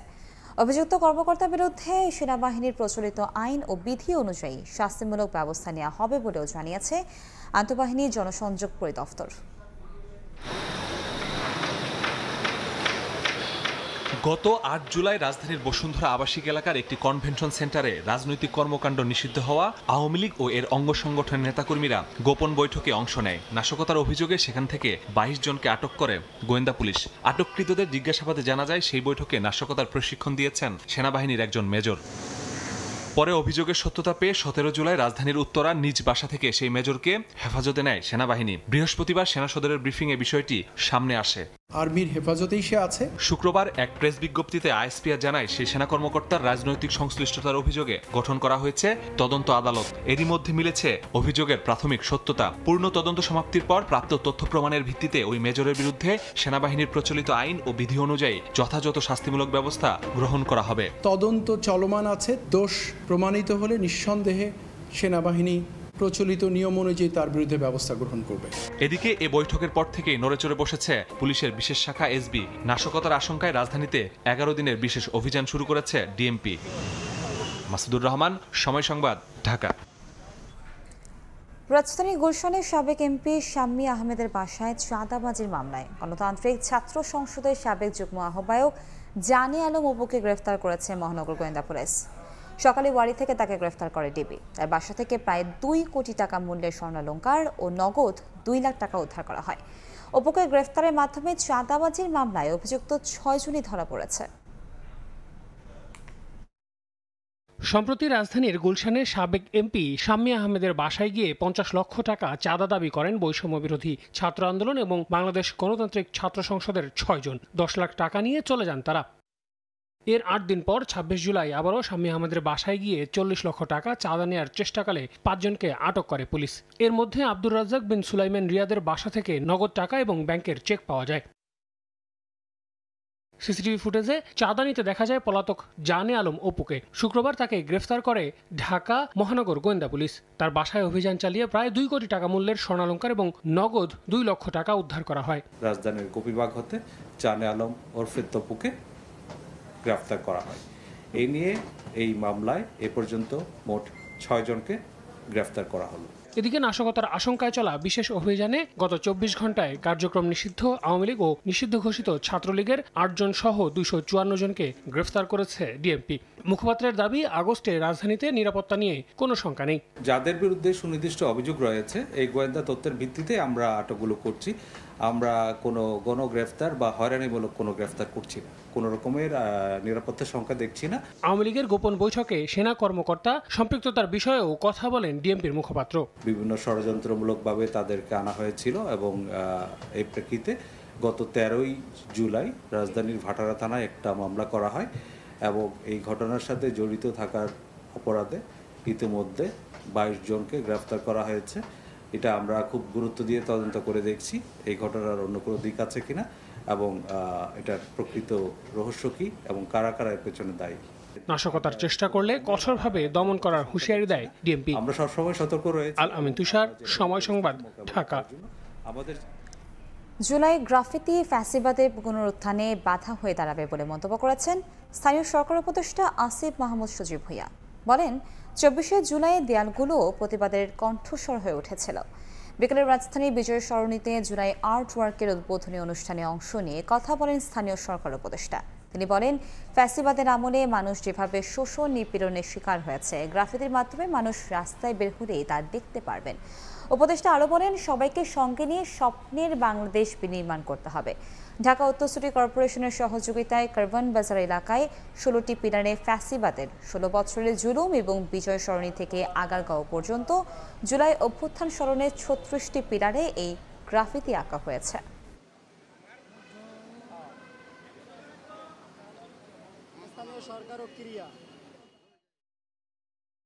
অভিযুক্ত কর্মকর্তার বিরুদ্ধে সেনাবাহিনীর প্রচলিত আইন ও বিধি অনুযায়ী শাস্তিমূলক ব্যবস্থা নেওয়া হবে বলেও জানিয়েছে আন্তঃবাহিনী জনসংযোগ পরিদপ্তর। গত ৮ জুলাই রাজধানীর বসুন্ধরা আবাসিক এলাকার একটি কনভেনশন সেন্টারে রাজনৈতিক কর্মকাণ্ড নিষিদ্ধ হওয়া আওয়ামী লীগ ও এর অঙ্গ সংগঠনের নেতাকর্মীরা গোপন বৈঠকে অংশ নেয়। নাশকতার অভিযোগে সেখান থেকে ২২ জনকে আটক করে গোয়েন্দা পুলিশ। আটককৃতদের জিজ্ঞাসাবাদে জানা যায়, সেই বৈঠকে নাশকতার প্রশিক্ষণ দিয়েছেন সেনাবাহিনীর একজন মেজর। পরে অভিযোগের সত্যতা পেয়ে ১৭ জুলাই রাজধানীর উত্তরা নিজ বাসা থেকে সেই মেজরকে হেফাজতে নেয় সেনাবাহিনী। বৃহস্পতিবার সেনা সদরের ব্রিফিংয়ে বিষয়টি সামনে আসে। আর্মির হেফাজতেই সে আছে। শুক্রবার এক প্রেস বিজ্ঞপ্তিতে আইএসপিআর জানায়, সেই সেনা কর্মকর্তার রাজনৈতিক সংশ্লিষ্টতার অভিযোগে গঠন করা হয়েছে তদন্ত আদালত। এরই মধ্যে মিলেছে অভিযোগের প্রাথমিক সত্যতা। পূর্ণ তদন্ত সমাপ্তির পর প্রাপ্ত তথ্য প্রমাণের ভিত্তিতে ওই মেজরের বিরুদ্ধে সেনাবাহিনীর প্রচলিত আইন ও বিধি অনুযায়ী যথাযথ শাস্তিমূলক ব্যবস্থা গ্রহণ করা হবে। তদন্ত চলমান আছে। দোষ প্রমাণিত হলে নিঃসন্দেহে সেনাবাহিনী প্রচলিত নিয়ম অনুযায়ী তার বিরুদ্ধে ব্যবস্থা গ্রহণ করবে। এদিকে এ বৈঠকের পর থেকেই নড়েচড়ে বসেছে পুলিশের বিশেষ শাখা এসবি। নাশকতার আশঙ্কায় রাজধানীতে ১১ দিনের বিশেষ অভিযান শুরু করেছে ডিএমপি। মাসুদুর রহমান, সময় সংবাদ, ঢাকা। রাজধানী গুলশানের সাবেক এমপি শাম্মী আহমেদের বাসায় চাঁদাবাজির মামলায় গণতান্ত্রিক ছাত্র সংসদের সাবেক যুগ্ম আহ্বায়ক জানে আলম অপুকে গ্রেফতার করেছে মহানগর গোয়েন্দা পুলিশ। সকালে ওয়ারি থেকে তাকে গ্রেফতার করে ডিবি। তার বাসা থেকে প্রায় ২ কোটি টাকা মূল্যের স্বর্ণালংকার ও নগদ ২ লাখ টাকা উদ্ধার করা হয়। অপুকে গ্রেফতারের মাধ্যমে চাঁদাবাজির মামলায় অভিযুক্ত ৬ জনই ধরা পড়েছে। সম্প্রতি রাজধানীর গুলশানের সাবেক এমপি শাম্মী আহমেদের বাসায় গিয়ে ৫০ লক্ষ টাকা চাঁদা দাবি করেন বৈষম্য বিরোধী ছাত্র আন্দোলন এবং বাংলাদেশ গণতান্ত্রিক ছাত্র সংসদের ৬ জন। ১০ লাখ টাকা নিয়ে চলে যান তারা। এর ৮ দিন পর ২৬ জুলাই আবারও শাম্মী আহমেদের বাসায় গিয়ে ৪০ লক্ষ টাকা চাঁদা নেওয়ার চেষ্টাকালে ৫ জনকে আটক করে পুলিশ। এর মধ্যে আব্দুর রাজ্জাক বিন সুলাইমান রিয়াদের বাসা থেকে নগদ টাকা এবং ব্যাংকের চেক পাওয়া যায়। সিসিটিভি ফুটেজে চাঁদা নিতে দেখা যায় পলাতক জানে আলম অপুকে। শুক্রবার তাকে গ্রেফতার করে ঢাকা মহানগর গোয়েন্দা পুলিশ। তার বাসায় অভিযান চালিয়ে প্রায় ২ কোটি টাকা মূল্যের স্বর্ণালংকার এবং নগদ ২ লক্ষ টাকা উদ্ধার করা হয়। রাজধানীর গোপীবাগ হতে জানে আলম ওরফে তপুকে গ্রেফতার করা হয়। এই নিয়ে এই মামলায় এ পর্যন্ত মোট ৬ জনকে গ্রেফতার করা হলো। এদিকে নাশকতার আশঙ্কায় চলা বিশেষ অভিযানে গত ২৪ ঘন্টায় কার্যক্রম নিষিদ্ধ আওয়ামী লীগ ও নিষিদ্ধ ঘোষিত ছাত্রলীগের ৮ জন সহ ২৫৪ জনকে গ্রেফতার করেছে ডিএমপি। মুখপাত্রের দাবি, আগস্টে রাজধানীতে নিরাপত্তা নিয়ে কোনো শঙ্কা নেই। যাদের বিরুদ্ধে সুনির্দিষ্ট অভিযোগ রয়েছে, এই গোয়েন্দা তথ্যের ভিত্তিতে আমরা আটকগুলো করছি। আমরা কোনো গণগ্রেফতার বা হয়রানিমূলক কোনো গ্রেফতার করছি না, কোনো রকমের নিরাপত্তার শঙ্কা দেখছি না। আওয়ামী লীগের গোপন বৈঠকে সেনা কর্মকর্তা সম্পৃক্ততার বিষয়েও কথা বলেন ডিএমপির মুখপাত্র। বিভিন্ন ষড়যন্ত্রমূলকভাবে তাদেরকে আনা হয়েছিল এবং এই প্রেক্ষিতে গত ১৩ই জুলাই রাজধানীর ভাটারা থানায় একটা মামলা করা হয় এবং এই ঘটনার সাথে জড়িত থাকার অপরাধে ইতিমধ্যে ২২ জনকে গ্রেফতার করা হয়েছে। এটা আমরা খুব গুরুত্ব দিয়ে তদন্ত করে দেখছি এই ঘটনার অন্য কোনো দিক আছে কিনা এবং এটার প্রকৃত রহস্য কি এবং কারা কারা এর পেছনে দায়ী। নাশকতার চেষ্টা করলে কঠোরভাবে দমন করার হুঁশিয়ারি দেয় ডিএমপি। আমরা সবসময় সতর্ক রয়েছি। আল আমিন তুষার, সময় সংবাদ, ঢাকা। জুলাই গ্রাফিতি ফ্যাসিবাদের পুনরুত্থানে বাধা হয়ে দাঁড়াবে বলে মন্তব্য করেছেন স্থানীয় সরকার উপদেষ্টা আসিফ মাহমুদ সজীব ভূঁইয়া। বলেন, ২৪শে জুলাই দেয়ালগুলো প্রতিবাদের কণ্ঠস্বর হয়ে উঠেছিল। বিকেলে রাজধানীর বিজয় সরণিতে জুলাই আর্ট ওয়ার্কের উদ্বোধনী অনুষ্ঠানে অংশ নিয়ে কথা বলেন স্থানীয় সরকার উপদেষ্টা। তিনি বলেন, ফ্যাসিবাদের আমলে মানুষ যেভাবে শোষণ নিপীড়নের শিকার হয়েছে, গ্রাফিতির মাধ্যমে মানুষ রাস্তায় বের হলেই তা দেখতে পারবেন। উপদেষ্টা আরও বলেন, সবাইকে সঙ্গে নিয়ে স্বপ্নের বাংলাদেশ বিনির্মাণ করতে হবে। ঢাকা উত্তর সিটি কর্পোরেশনের সহযোগিতায় কারওয়ান বাজার এলাকায় ১৬টি পিলারে ফ্যাসিবাদের ১৬ বছরের জুলুম এবং বিজয় সরণি থেকে আগারগাঁও পর্যন্ত জুলাই অভ্যুত্থান স্মরণে ৩৬টি পিলারে এই গ্রাফিতি আঁকা হয়েছে।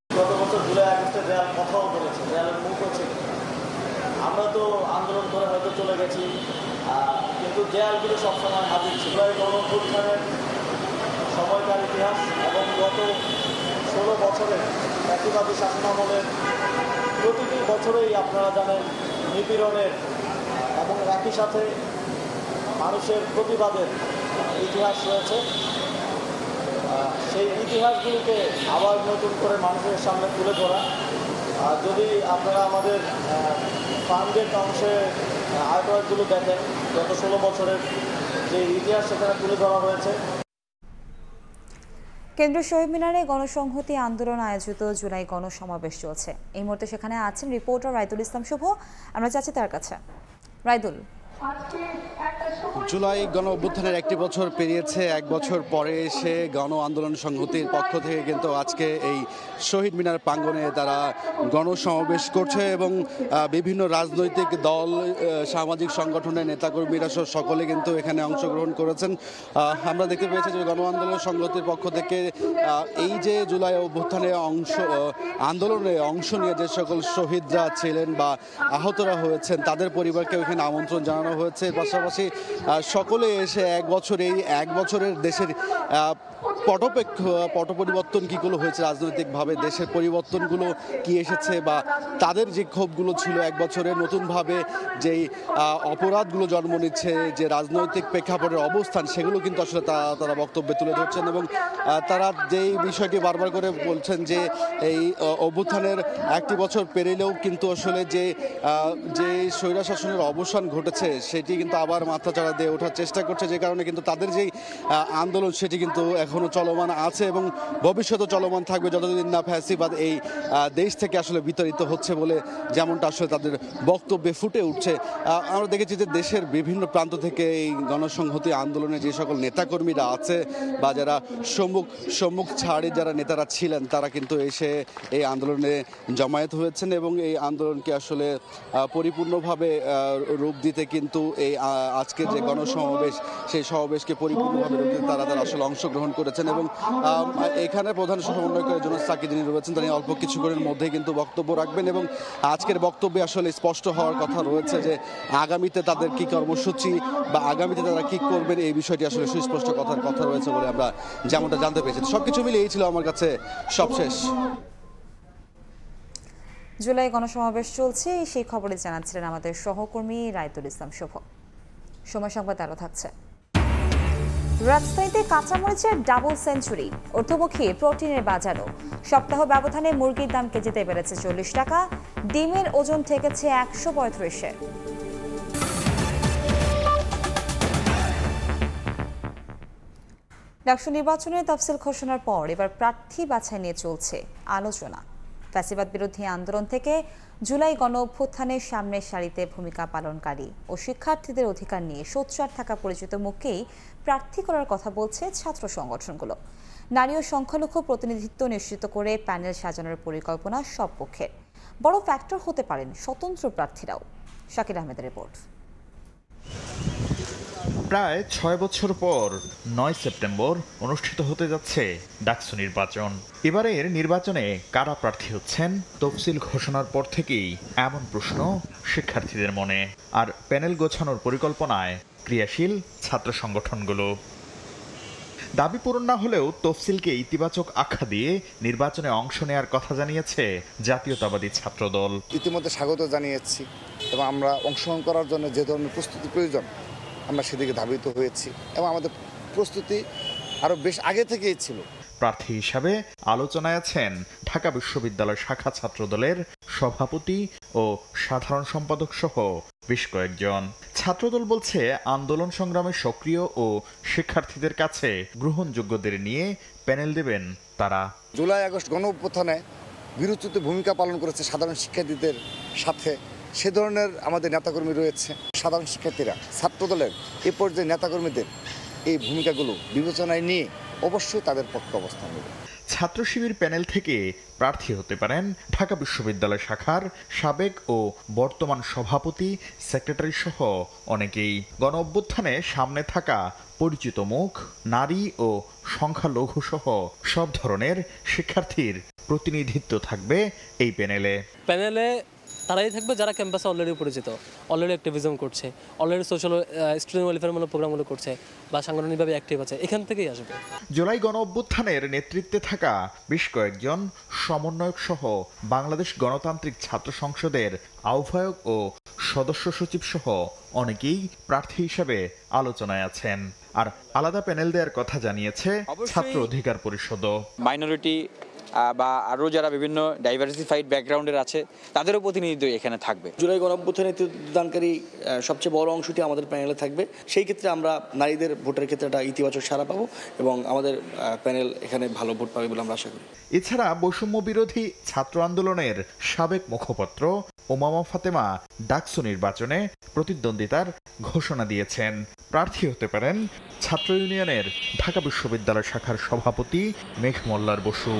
গত বছর জুলাই আগস্টে দেয়াল কথাও বলেছে, দেয়ালের মুখ হচ্ছে। আমরা তো আন্দোলন করে হয়তো চলে গেছি, কিন্তু দেয়ালগুলো সবসময় হাজির ছিল। জুলাই গণঅভ্যুত্থানের সময়কার ইতিহাস এবং গত 16 বছরের একইভাবে শাসনামলের প্রতিটি বছরেই আপনারা জানেন নিপীড়নের এবং একই সাথে মানুষের প্রতিবাদের ইতিহাস রয়েছে। সেই ইতিহাসগুলোকে আবার নতুন করে মানুষের সামনে তুলে ধরা। যদি আপনারা আমাদের ফান্ডের অংশে আয়করগুলো দেখেন, গত 16 বছরের যে ইতিহাস সেখানে তুলে ধরা হয়েছে। কেন্দ্রীয় শহীদ মিনারে গণসংহতি আন্দোলন আয়োজিত জুলাই গণসমাবেশ চলছে। এই মুহূর্তে সেখানে আছেন রিপোর্টার রাইদুল ইসলাম শুভ। আমরা যাচ্ছি তার কাছে। রাইদুল, জুলাই গণ অভ্যুত্থানের একটি বছর পেরিয়েছে। এক বছর পরে এসে গণ আন্দোলন সংহতির পক্ষ থেকে কিন্তু আজকে এই শহীদ মিনার প্রাঙ্গণে তারা গণসমাবেশ করছে এবং বিভিন্ন রাজনৈতিক দল, সামাজিক সংগঠনের নেতাকর্মীরা সহ সকলে কিন্তু এখানে অংশগ্রহণ করেছেন। আমরা দেখতে পেয়েছি যে গণ আন্দোলন সংহতির পক্ষ থেকে এই যে জুলাই অভ্যুত্থানে আন্দোলনে অংশ নিয়ে যে সকল শহীদরা ছিলেন বা আহতরা হয়েছেন তাদের পরিবারকে এখানে আমন্ত্রণ জানানো হয়েছে। পাশাপাশি সকলে এসে এক বছরের দেশের পট পরিবর্তন কীগুলো হয়েছে রাজনৈতিকভাবে, দেশের পরিবর্তনগুলো কি এসেছে বা তাদের যে ক্ষোভগুলো ছিল এক বছরে নতুনভাবে যেই অপরাধগুলো জন্ম নিচ্ছে, যে রাজনৈতিক প্রেক্ষাপটের অবস্থান, সেগুলো কিন্তু আসলে তারা বক্তব্যে তুলে ধরছেন এবং তারা যেই বিষয়টি বারবার করে বলছেন যে এই অভ্যুত্থানের একটি বছর পেরিলেও কিন্তু আসলে যে স্বৈরশাসনের অবসান ঘটেছে সেটি কিন্তু আবার মাথাচাড়া দিয়ে ওঠার চেষ্টা করছে, যে কারণে কিন্তু তাদের যেই আন্দোলন সেটি কিন্তু এখনো চলমান আছে এবং ভবিষ্যতে চলমান থাকবে যতদিন না ফ্যাসিবাদ এই দেশ থেকে আসলে বিতাড়িত হচ্ছে বলে যেমনটা আসলে তাদের বক্তব্যে ফুটে উঠছে। আমরা দেখেছি যে দেশের বিভিন্ন প্রান্ত থেকে এই গণসংহতি আন্দোলনে যে সকল নেতাকর্মীরা আছে বা যারা সম্মুখ ছাড়ে যারা নেতারা ছিলেন তারা কিন্তু এসে এই আন্দোলনে জমায়েত হয়েছেন এবং এই আন্দোলনকে আসলে পরিপূর্ণভাবে রূপ দিতে কিন্তু এই আজকের যে গণসমাবেশ সেই সমাবেশকে পরিপূর্ণভাবে রূপ দিতে তারা আসলে অংশগ্রহণ করেছেন এবং এখানে প্রধান সমন্বয়কারী জোনাস সাকি যিনি রয়েছেন তিনি অল্প কিছুক্ষণের মধ্যেই কিন্তু বক্তব্য রাখবেন এবং আজকের বক্তব্যে আসলে স্পষ্ট হওয়ার কথা রয়েছে যে আগামীতে তাদের কি কর্মসূচি বা আগামীতে তারা কি করবেন এই বিষয়টি আসলে সুস্পষ্ট কথা রয়েছে বলে আমরা যেমনটা জানতে পেরেছি। সবকিছু মিলে এই ছিল আমার কাছে সবশেষ। জুলাই গণসমাবেশ চলছে, সেই খবরে জানাচ্ছিলেন আমাদের সহকর্মী রাইদুল ইসলাম শুভ। সময় সংবাদ আরও থাকছে। রাজধানীতে কাঁচামরিচের ডাবল সেঞ্চুরি, ঊর্ধ্বমুখী প্রোটিনের বাজারও। সপ্তাহ ব্যবধানে মুরগির দাম কেজিতে বেড়েছে 40 টাকা, ডিমের ওজন ঠেকেছে 135-এ। ডাকসু নির্বাচনের তফসিল ঘোষণার পর এবার প্রার্থী বাছাই নিয়ে চলছে আলোচনা। ফ্যাসিবাদ বিরোধী আন্দোলন থেকে জুলাই গণ অভ্যুত্থানের সামনের সারিতে ভূমিকা পালনকারী ও শিক্ষার্থীদের অধিকার নিয়ে সোচ্চার থাকা পরিচিত মুখকেই প্রার্থী করার কথা বলছে ছাত্র সংগঠনগুলো। নারী ও সংখ্যালঘু প্রতিনিধিত্ব নিশ্চিত করে প্যানেল সাজানোর পরিকল্পনা সব পক্ষের। বড় ফ্যাক্টর হতে পারেন স্বতন্ত্র প্রার্থীরাও। শাকির আহমেদের রিপোর্ট। প্রায় 6 বছর পর 9 সেপ্টেম্বর অনুষ্ঠিত হতে যাচ্ছে ডাকসু নির্বাচন। এবারের নির্বাচনে কারা প্রার্থী হচ্ছেন তফসিল ঘোষণার পর থেকেই এমন প্রশ্ন শিক্ষার্থীদের মনে, আর প্যানেল গোছানোর পরিকল্পনায় ক্রিয়াশীল ছাত্র সংগঠনগুলো। দাবি পূরণ না হলেও তফসিলকে ইতিবাচক আখ্যা দিয়ে নির্বাচনে অংশ নেওয়ার কথা জানিয়েছে জাতীয়তাবাদী ছাত্রদল। ইতিমধ্যে স্বাগত জানিয়েছি এবং আমরা অংশগ্রহণ করার জন্য যে ধরনের প্রস্তুতি প্রয়োজন আমরা সেদিকে ধাবিত হয়েছি এবং আমাদের প্রস্তুতি আরও বেশ আগে থেকেই ছিল। প্রার্থী হিসাবে আলোচনায় আছেন ঢাকা বিশ্ববিদ্যালয় শাখা ছাত্রদলের সভাপতি ও সাধারণ সম্পাদক সহ বেশ কয়েকজন। ছাত্রদল বলছে আন্দোলন সংগ্রামে সক্রিয় ও শিক্ষার্থীদের কাছে গ্রহণযোগ্যদের নিয়ে প্যানেল দেবেন তারা। জুলাই আগস্ট গণ অভ্যুত্থানে বিরোচিত ভূমিকা পালন করেছে সাধারণ শিক্ষার্থীদের সাথে, সে ধরনের আমাদের নেতাকর্মী রয়েছে। সাধারণ শিক্ষার্থীরা ছাত্রদলের এ পর্যায়ে নেতাকর্মীদের এই ভূমিকাগুলো বিবেচনায় নিয়ে অবশ্যই তাদের পক্ষে অবস্থান নেবে। ছাত্র শিবির প্যানেল থেকে প্রার্থী হতে পারেন ঢাকা বিশ্ববিদ্যালয় শাখার সাবেক ও বর্তমান সভাপতি, সেক্রেটারি সহ অনেকেই। গণ অভ্যুত্থানে সামনে থাকা পরিচিত মুখ, নারী ও সংখ্যালঘু সহ সব ধরনের শিক্ষার্থীর প্রতিনিধিত্ব থাকবে এই প্যানেলে। তারাই থাকবে যারা ক্যাম্পাসে অলরেডি পরিচিত, অলরেডি অ্যাক্টিভিজম করছে, অলরেডি সোশ্যাল স্টুডেন্ট ওয়েলফেয়ারমূলক প্রোগ্রামগুলো করছে বা সাংগঠনিকভাবে অ্যাক্টিভ আছে, এখান থেকেই আসবে। জুলাই গণঅভ্যুত্থানের নেতৃত্বে থাকা বেশ কয়েকজন সমন্বয়ক সহ বাংলাদেশ গণতান্ত্রিক ছাত্র সংসদের আহ্বায়ক ও সদস্য সচিব সহ অনেকেই প্রার্থী হিসেবে আলোচনায় আছেন। আর আলাদা প্যানেল দেওয়ার কথা জানিয়েছে ছাত্র অধিকার পরিষদও। মাইনরিটি বা আরও যারা বিভিন্ন ডাইভার্সিফাইড ব্যাকগ্রাউন্ডের আছে তাদেরও প্রতিনিধিত্ব এখানে থাকবে। জুলাই গণঅভ্যুত্থানের নেতৃত্বদানকারী সবচেয়ে বড় অংশটি আমাদের প্যানেলে থাকবে। সেই ক্ষেত্রে আমরা নারীদের ভোটের ক্ষেত্রে একটা ইতিবাচক সাড়া পাবো এবং আমাদের প্যানেল এখানে ভালো ভোট পাবে বলে আমরা আশা করি। এছাড়া বৈষম্য বিরোধী ছাত্র আন্দোলনের সাবেক মুখপাত্র ওমামা ফাতেমা ডাকসু নির্বাচনে প্রতিদ্বন্দ্বিতার ঘোষণা দিয়েছেন। প্রার্থী হতে পারেন ছাত্র ইউনিয়নের ঢাকা বিশ্ববিদ্যালয় শাখার সভাপতি মেঘ মোল্লার বসু।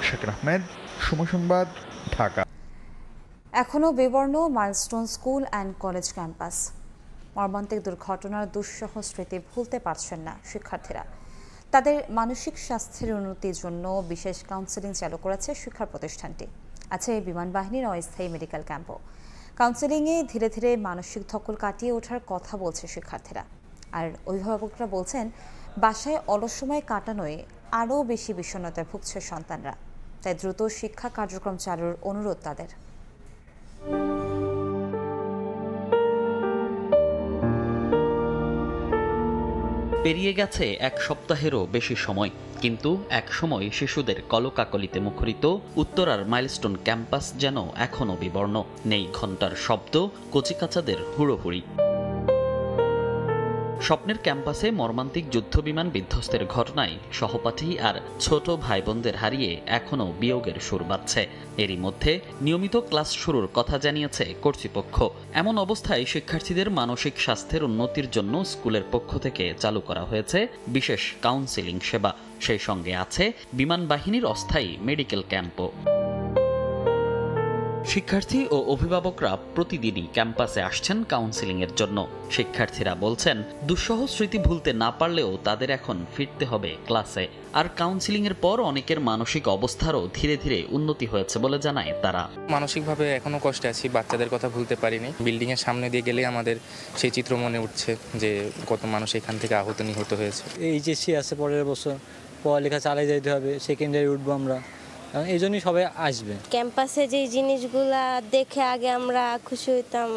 শাকির আহমেদ, সময় সংবাদ, ঢাকা। এখনও বিবর্ণ milestone school and college campus. মর্মান্তিক দুর্ঘটনার দুঃসহ স্মৃতি ভুলতে পারছেন না শিক্ষার্থীরা। তাদের মানসিক স্বাস্থ্যের উন্নতির জন্য বিশেষ কাউন্সেলিং চালু করেছে শিক্ষা প্রতিষ্ঠানটি। আছে বিমান বাহিনীর অস্থায়ী মেডিকেল ক্যাম্পও। কাউন্সেলিংয়ে ধীরে ধীরে মানসিক ধকল কাটিয়ে ওঠার কথা বলছে শিক্ষার্থীরা। আর অভিভাবকরা বলছেন বাসায় অলস সময় কাটানোয় আরও বেশি বিষণ্ণতায় ভুগছে সন্তানরা। তাই দ্রুত শিক্ষা কার্যক্রম চালুর অনুরোধ তাদের। পেরিয়ে গেছে এক সপ্তাহেরও বেশি সময়, কিন্তু এক সময় শিশুদের কলকাকলিতে মুখরিত উত্তরার মাইলস্টোন ক্যাম্পাস যেন এখনও বিবর্ণ। নেই ঘণ্টার শব্দ, কচিকাচাদের হুড়োহুড়ি। স্বপ্নের ক্যাম্পাসে মর্মান্তিক যুদ্ধবিমান বিধ্বস্তের ঘটনায় সহপাঠী আর ছোট ভাই বোনদের হারিয়ে এখনও বিয়োগের সুর বাজছে। এরই মধ্যে নিয়মিত ক্লাস শুরুর কথা জানিয়েছে কর্তৃপক্ষ। এমন অবস্থায় শিক্ষার্থীদের মানসিক স্বাস্থ্যের উন্নতির জন্য স্কুলের পক্ষ থেকে চালু করা হয়েছে বিশেষ কাউন্সেলিং সেবা। সেই সঙ্গে আছে বিমান বাহিনীর অস্থায়ী মেডিকেল ক্যাম্পও। শিক্ষার্থী ও অভিভাবকরা প্রতিদিনই ক্যাম্পাসে আসছেন কাউন্সেলিংয়ের জন্য। শিক্ষার্থীরা বলছেন দুঃসহ স্মৃতি ভুলতে না পারলেও তাদের এখন ফিরতে হবে ক্লাসে। আর কাউন্সেলিংয়ের পর অনেকের মানসিক অবস্থারও ধীরে ধীরে উন্নতি হয়েছে বলে জানায় তারা। মানসিকভাবে এখনো কষ্টে আছি, বাচ্চাদের কথা ভুলতে পারিনি। বিল্ডিংয়ের সামনে দিয়ে গেলে আমাদের সেই চিত্র মনে উঠছে যে কত মানুষ এখান থেকে আহত নিহত হয়েছে। এইচএসসি আছে পরের বছর, পড়ালেখা চালিয়ে যেতে হবে, সেকেন্ডারি উঠবো আমরা, এই জন্যই সবাই আসবে। ক্যাম্পাসে যে জিনিসগুলা দেখে আগে আমরা খুশি হইতাম,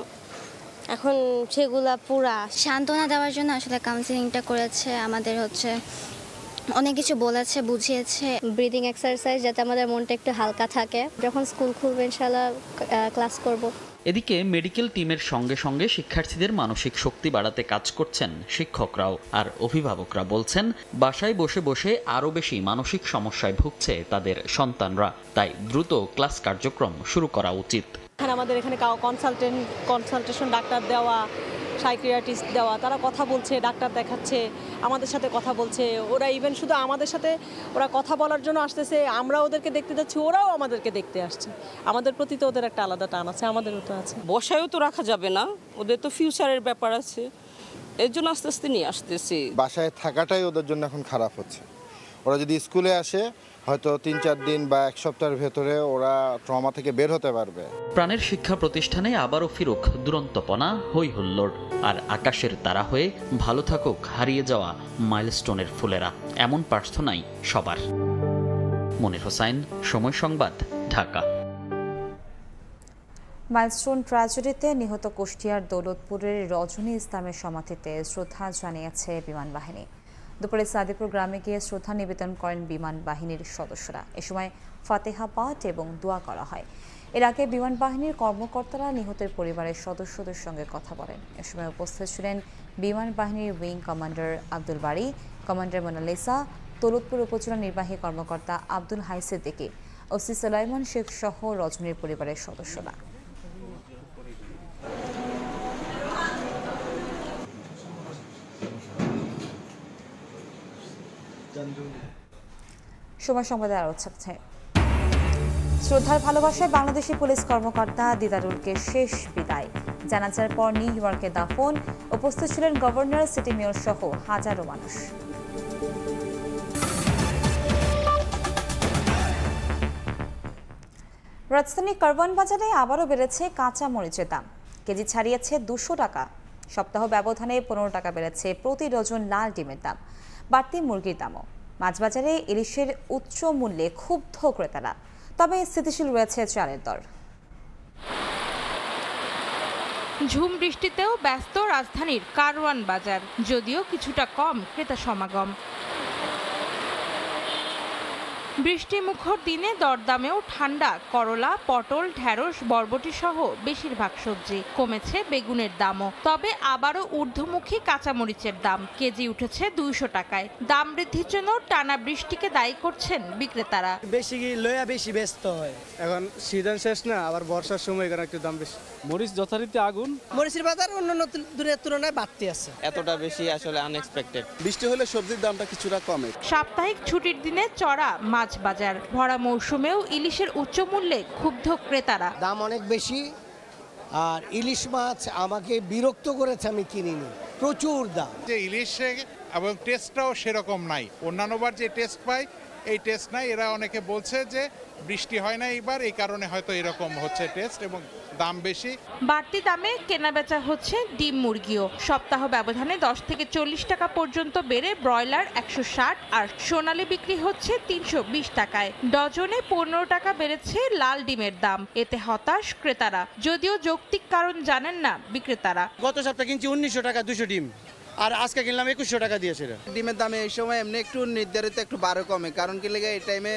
এখন সেগুলা পুরা সান্ত্বনা দেওয়ার জন্য আসলে কাউন্সেলিংটা করেছে। আমাদের অনেক কিছু বলেছে, বুঝিয়েছে। ব্রিদিং এক্সারসাইজ, যাতে আমাদের মনটা একটু হালকা থাকে। যখন স্কুল খুলবে ইনশাআল্লাহ ক্লাস করব। এদিকে মেডিকেল টিমের সঙ্গে সঙ্গে শিক্ষার্থীদের মানসিক শক্তি বাড়াতে কাজ করছেন শিক্ষকরাও। আর অভিভাবকরা বলছেন বাসায় বসে বসে আরও বেশি মানসিক সমস্যায় ভুগছে তাদের সন্তানরা। তাই দ্রুত ক্লাস কার্যক্রম শুরু করা উচিত। আমাদের এখানে কনসালটেশন ডাক্তার দেওয়া, সাইকিয়াট্রিস্ট দেওয়া, তারা কথা বলছে, ডাক্তার দেখাচ্ছে, আমাদের সাথে কথা বলছে। ওরা ইভেন শুধু আমাদের সাথে ওরা কথা বলার জন্য আসতেছে, আমরা ওদেরকে দেখতে যাচ্ছি, ওরাও আমাদেরকে দেখতে আসছে। আমাদের প্রতি তো ওদের একটা আলাদা টান আছে, আমাদেরও তো আছে। বসায়ও তো রাখা যাবে না, ওদের তো ফিউচারের ব্যাপার আছে, এর জন্য আস্তে আস্তে নিয়ে আসতেছি। বাসায় থাকাটাই ওদের জন্য এখন খারাপ হচ্ছে। ওরা যদি স্কুলে আসে হয়তো ৩-৪ দিন বা এক সপ্তাহের ভেতরে ওরা ট্রমা থেকে বের হতে পারবে। প্রাণের শিক্ষা প্রতিষ্ঠানে আবারও ফিরুক দুরন্তপনা, হই হুল্লোড়। আর আকাশের তারা হয়ে ভালো থাকুক হারিয়ে যাওয়া মাইলস্টোনের ফুলেরা, এমন প্রার্থনাই সবার। মনির হোসাইন, সময় সংবাদ, ঢাকা। মাইলস্টোন ট্র্যাজেডিতে নিহত কুষ্টিয়ার দৌলতপুরের রজনী ইসলামের সমাধিতে শ্রদ্ধা জানিয়েছে বিমান বাহিনী। দুপুরে সাদিপুর গ্রামে গিয়ে শ্রদ্ধা নিবেদন করেন বিমান বাহিনীর সদস্যরা। এ সময় ফাতেহা পাঠ এবং দোয়া করা হয়। এর আগে বিমান বাহিনীর কর্মকর্তারা নিহতের পরিবারের সদস্যদের সঙ্গে কথা বলেন। এ সময় উপস্থিত ছিলেন বিমান বাহিনীর উইং কমান্ডার আব্দুল বারী, কমান্ডার মোনালিসা, দৌলতপুর উপজেলা নির্বাহী কর্মকর্তা আব্দুল হাই সিদ্দিকী, ওসি সুলাইমান শেখ সহ রজনীর পরিবারের সদস্যরা। সময় সংবাদে আরও থাকছে। শ্রদ্ধার ভালোবাসায় বাংলাদেশি পুলিশ কর্মকর্তা দিদারুলকে শেষ বিদায়। জানাজার পর নিউ ইয়র্কে দাফন। উপস্থিত ছিলেন গভর্নর, সিটি মেয়র সহ হাজারো মানুষ। রাজধানীর কারওয়ান বাজারে আবারও বেড়েছে কাঁচা মরিচের দাম। কেজি ছাড়িয়েছে 200 টাকা। সপ্তাহ ব্যবধানে 15 টাকা বেড়েছে প্রতি ডজন লাল ডিমের দাম। বাড়তি মুরগির দামও। মাছবাজারে ইলিশের উচ্চ মূল্যে ক্ষুব্ধ ক্রেতারা, তবে স্থিতিশীল রয়েছে চালের দর। ঝুম বৃষ্টিতেও ব্যস্ত রাজধানীর কারওয়ান বাজার, যদিও কিছুটা কম ক্রেতা সমাগম। বৃষ্টি মুখর দিনে দরদামেও ঠান্ডা করলা, পটল, ঢেঁড়স, বরবটি সহ বেশিরভাগ সবজি। কমেছে বেগুনের দামও, তবে আবারও ঊর্ধ্বমুখী কাঁচামরিচের দাম। কেজি উঠেছে 200 টাকায়। দাম বৃদ্ধির জন্য টানা বৃষ্টিকে দায়ী করছেন বিক্রেতারা। বেশি লয়া বেশি ব্যস্ত হয়, এখন সিজন শেষ না, আবার বর্ষার সময় এখানে একটু দাম বেশি। মরিচ যথারীতি আগুন। মরিচের বাজার অন্যান্য দিনের তুলনায় বাড়তি আছে। এতটা বেশি আসলে আনএক্সপেক্টেড। বৃষ্টি হলে সবজির দামটা কিছুটা কমে। সাপ্তাহিক ছুটির দিনে চড়া মাছ বাজার। ভরা মৌসুমেও ইলিশের উচ্চ মূল্যে ক্ষুব্ধ ক্রেতারা। দাম অনেক বেশি, আর ইলিশ মাছ আমাকে বিরক্ত করেছে, আমি কিনিনি, প্রচুর দাম। যে ইলিশ এবং টেস্টটাও সেরকম নাই, অন্যান্যবার যে টেস্ট পাই এই টেস্ট নাই। এরা অনেকে বলছে যে বৃষ্টি হয় না এবার, এই কারণে হয়তো এরকম হচ্ছে টেস্ট, এবং দাম বেশি। বাড়তি দামে কেনাবেচা হচ্ছে ডিম মুরগিও। সপ্তাহ ব্যবধানে 10 থেকে 40 টাকা পর্যন্ত বেড়ে ব্রয়লার 160 আর সোনালী বিক্রি হচ্ছে 320 টাকায়। ডজনে 15 টাকা বেড়েছে লাল ডিমের দাম। এতে হতাশ ক্রেতারা, যদিও যৌক্তিক কারণ জানেন না বিক্রেতারা। গত সপ্তাহে কিনছি 1900 টাকা 200 ডিম, আর আজকে কিনলাম 2100 টাকা দিয়েছে। ডিমের দামে এই সময় এমনি একটু নির্ধারিত একটু বারো কমে, কারণ কি লেগে এই টাইমে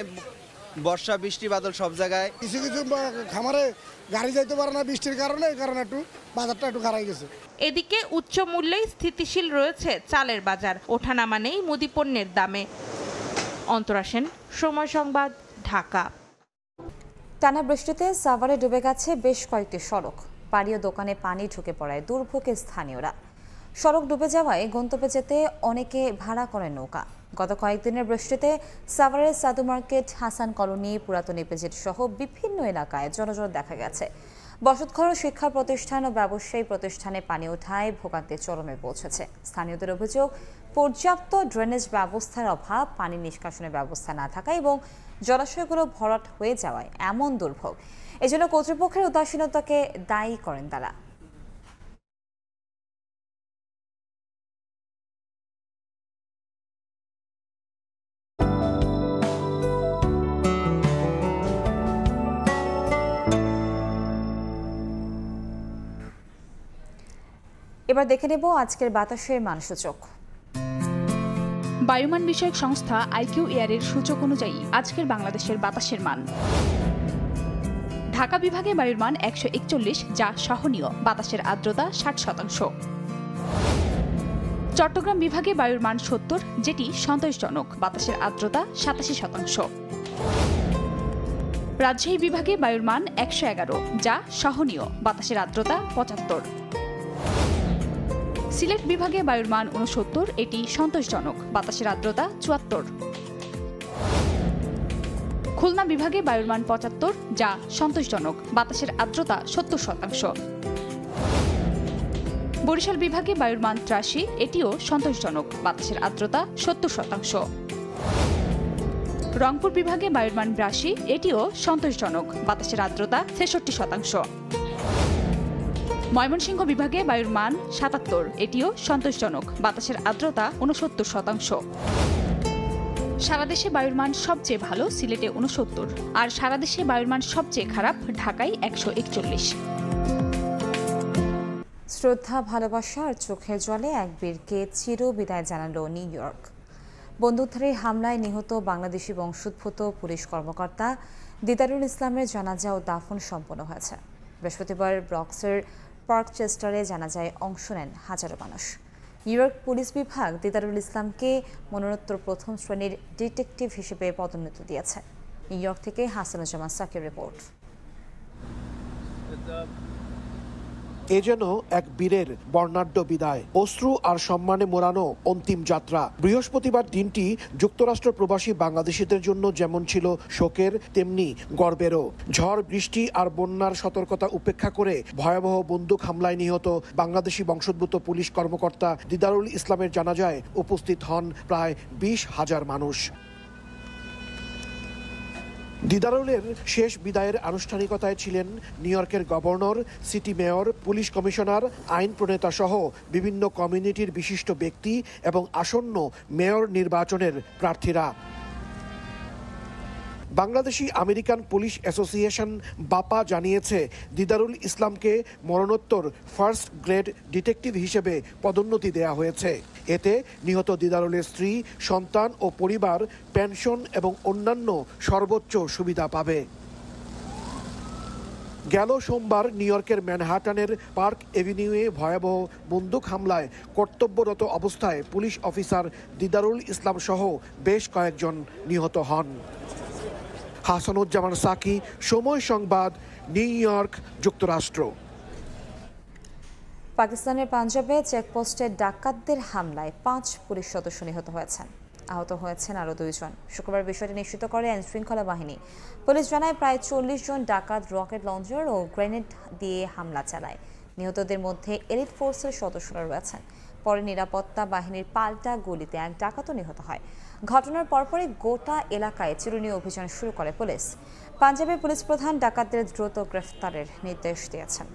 বর্ষা বৃষ্টি বাদল সব জায়গায়। কিছু কিছু খামারে গাড়ি যাইতে পারে না বৃষ্টির কারণে, এই কারণে একটু বাজারটা একটু খারাপ গেছে। এদিকে উচ্চ মূল্যেই স্থিতিশীল রয়েছে চালের বাজার। ওঠানামা নেই মুদিপণ্যের দামে। অন্তরা সেন, সময় সংবাদ, ঢাকা। টানা বৃষ্টিতে সাভারে ডুবে গেছে বেশ কয়েকটি সড়ক। পাড়ি ও দোকানে পানি ঢুকে পড়ায় দুর্ভোগে স্থানীয়রা। সড়ক ডুবে যাওয়ায় গন্তব্যে যেতে অনেকে ভাড়া করেন নৌকা। গত কয়েকদিনের বৃষ্টিতে সাভারের সাদু মার্কেট, হাসান কলোনি, পুরাতন ইপিজেড সহ বিভিন্ন এলাকায় জনজট দেখা গেছে। বসতঘর, শিক্ষা প্রতিষ্ঠান ও ব্যবসায়ী প্রতিষ্ঠানে পানি ওঠায় ভোগান্তি চরমে পৌঁছেছে। স্থানীয়দের অভিযোগ, পর্যাপ্ত ড্রেনেজ ব্যবস্থার অভাব, পানি নিষ্কাশনের ব্যবস্থা না থাকা এবং জলাশয়গুলো ভরাট হয়ে যাওয়ায় এমন দুর্ভোগ। এজন্য কর্তৃপক্ষের উদাসীনতাকে দায়ী করেন তারা। এবার দেখে নেব আজকের বাতাসের মানসূচক। বায়ুমান বিষয়ক সংস্থা আইকিউ এয়ারের সূচক অনুযায়ী আজকের বাংলাদেশের বাতাসের মান: ঢাকা বিভাগে বায়ুর মান 141, যা সহনীয়, বাতাসের আর্দ্রতা 60%। চট্টগ্রাম বিভাগে বায়ুর মান 70, যেটি সন্তোষজনক, বাতাসের আর্দ্রতা 87%। রাজশাহী বিভাগে বায়ুর মান 111, যা সহনীয়, বাতাসের আর্দ্রতা 75। সিলেট বিভাগে বায়ুর মান 69, এটি সন্তোষজনক, বাতাসের আর্দ্রতা 74। খুলনা বিভাগে বায়ুর মান 75, যা সন্তোষজনক, বাতাসের আর্দ্রতা 70%। বরিশাল বিভাগে বায়ুর মান 83, এটিও সন্তোষজনক, বাতাসের আর্দ্রতা 70%। রংপুর বিভাগে বায়ুর মান 82, এটিও সন্তোষজনক, বাতাসের আর্দ্রতা 66%। ময়মনসিংহ বিভাগে বায়ুর মান 77, এটিও সন্তোষজনক, বাতাসের আর্দ্রতা 69%। সারা দেশে বায়ুর মান সবচেয়ে ভালো সিলেটে 69, আর সারা দেশে বায়ুর মান সবচেয়ে খারাপ ঢাকায় 141। শ্রদ্ধা, ভালোবাসা আর চোখের জলে এক বীরকে চিরবিদায় জানালো নিউ ইয়র্ক। বন্দুকধারী হামলায় নিহত বাংলাদেশি বংশোদ্ভূত পুলিশ কর্মকর্তা দিদারুল ইসলামের জানাজা ও দাফন সম্পন্ন হয়েছে। বৃহস্পতিবার ব্রক্সের পার্কচেস্টারে জানাজায় অংশ নেন হাজারো মানুষ। নিউ ইয়র্ক পুলিশ বিভাগ দিদারুল ইসলামকে মরণোত্তর প্রথম শ্রেণীর ডিটেকটিভ হিসেবে পদোন্নতি দিয়েছে। নিউ ইয়র্ক থেকে হাসানুজ্জামান সাকির রিপোর্ট। এ যেন এক বীরের বর্ণাঢ্য বিদায়, অশ্রু আর সম্মানে মোড়ানো অন্তিম যাত্রা। বৃহস্পতিবার দিনটি যুক্তরাষ্ট্র প্রবাসী বাংলাদেশিদের জন্য যেমন ছিল শোকের, তেমনি গর্বেরও। ঝড়, বৃষ্টি আর বন্যার সতর্কতা উপেক্ষা করে ভয়াবহ বন্দুক হামলায় নিহত বাংলাদেশি বংশোদ্ভূত পুলিশ কর্মকর্তা দিদারুল ইসলামের জানাজায় উপস্থিত হন প্রায় 20,000 মানুষ। দিদারুলের শেষ বিদায়ের আনুষ্ঠানিকতায় ছিলেন নিউ ইয়র্কের governor, city mayor, police commissioner, আইন প্রণেতা সহ বিভিন্ন কমিউনিটির বিশিষ্ট ব্যক্তি এবং আসন্ন মেয়র নির্বাচনের প্রার্থীরা। বাংলাদেশি আমেরিকান পুলিশ অ্যাসোসিয়েশন বাপা জানিয়েছে দিদারুল ইসলামকে মরণোত্তর ফার্স্ট গ্রেড ডিটেকটিভ হিসেবে পদোন্নতি দেয়া হয়েছে। এতে নিহত দিদারুলের স্ত্রী, সন্তান ও পরিবার পেনশন এবং অন্যান্য সর্বোচ্চ সুবিধা পাবে। গেল সোমবার নিউ ইয়র্কের ম্যানহাটানের পার্ক এভিনিউয়ে ভয়াবহ বন্দুক হামলায় কর্তব্যরত অবস্থায় পুলিশ অফিসার দিদারুল ইসলাম সহ বেশ কয়েকজন নিহত হন। হাসানুজ্জামান সাকি, সময় সংবাদ, নিউ ইয়র্ক, যুক্তরাষ্ট্র। পাকিস্তানের পাঞ্জাবে চেকপোস্টে ডাকাতদের হামলায় 5 পুলিশ সদস্য নিহত হয়েছেন। আহত হয়েছেন আরও 2 জন। শুক্রবার বিষয়টি নিশ্চিত করে আইনশৃঙ্খলা বাহিনী। পুলিশ জানায় প্রায় 40 জন ডাকাত রকেট লঞ্চার ও গ্রেনেড দিয়ে হামলা চালায়। নিহতদের মধ্যে এলিট ফোর্সের সদস্যরা রয়েছেন। পরে নিরাপত্তা বাহিনীর পাল্টা গুলিতে এক ডাকাতও নিহত হয়। ঘটনার পরপরই গোটা এলাকায় চিরুনি অভিযান শুরু করে পুলিশ। পাঞ্জাবের পুলিশ প্রধান ডাকাতদের দ্রুত গ্রেফতারের নির্দেশ দিয়েছেন।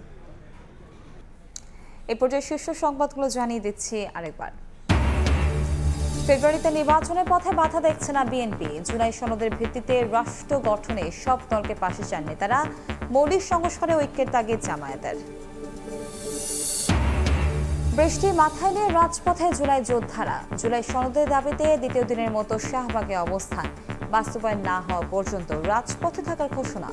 এই পর্যায়ে শীর্ষ সংবাদগুলো জানিয়ে দিচ্ছি আরেকবার। ফেব্রুয়ারিতে নির্বাচনের পথে বাধা দেখছে না বিএনপি। জুলাই সনদের ভিত্তিতে রাষ্ট্র গঠনে সব দলকে পাশে চান নেতারা। মৌলিক সংস্কারে ঐক্যের তাগিদ জামায়াতের। বৃষ্টি মাথায় নিয়ে রাজপথে জুলাই যোদ্ধারা। জুলাই সনদের দাবিতে দ্বিতীয় দিনের মতো শাহবাগে অবস্থান। বাস্তবায়ন না হওয়া পর্যন্ত রাজপথে থাকার ঘোষণা।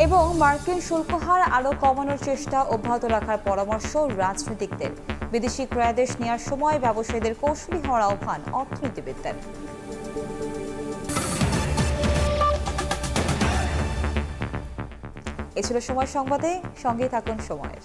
এবং মার্কিন শুল্ক হার আরও কমানোর চেষ্টা অব্যাহত রাখার পরামর্শ রাজনীতিকদের। বিদেশি ক্রয়াদেশ নেওয়ার সময় ব্যবসায়ীদের কৌশলী হওয়ার আহ্বান অর্থনীতিবিদদের। এ ছিল সময় সংবাদে, সঙ্গেই থাকুন সময়ের।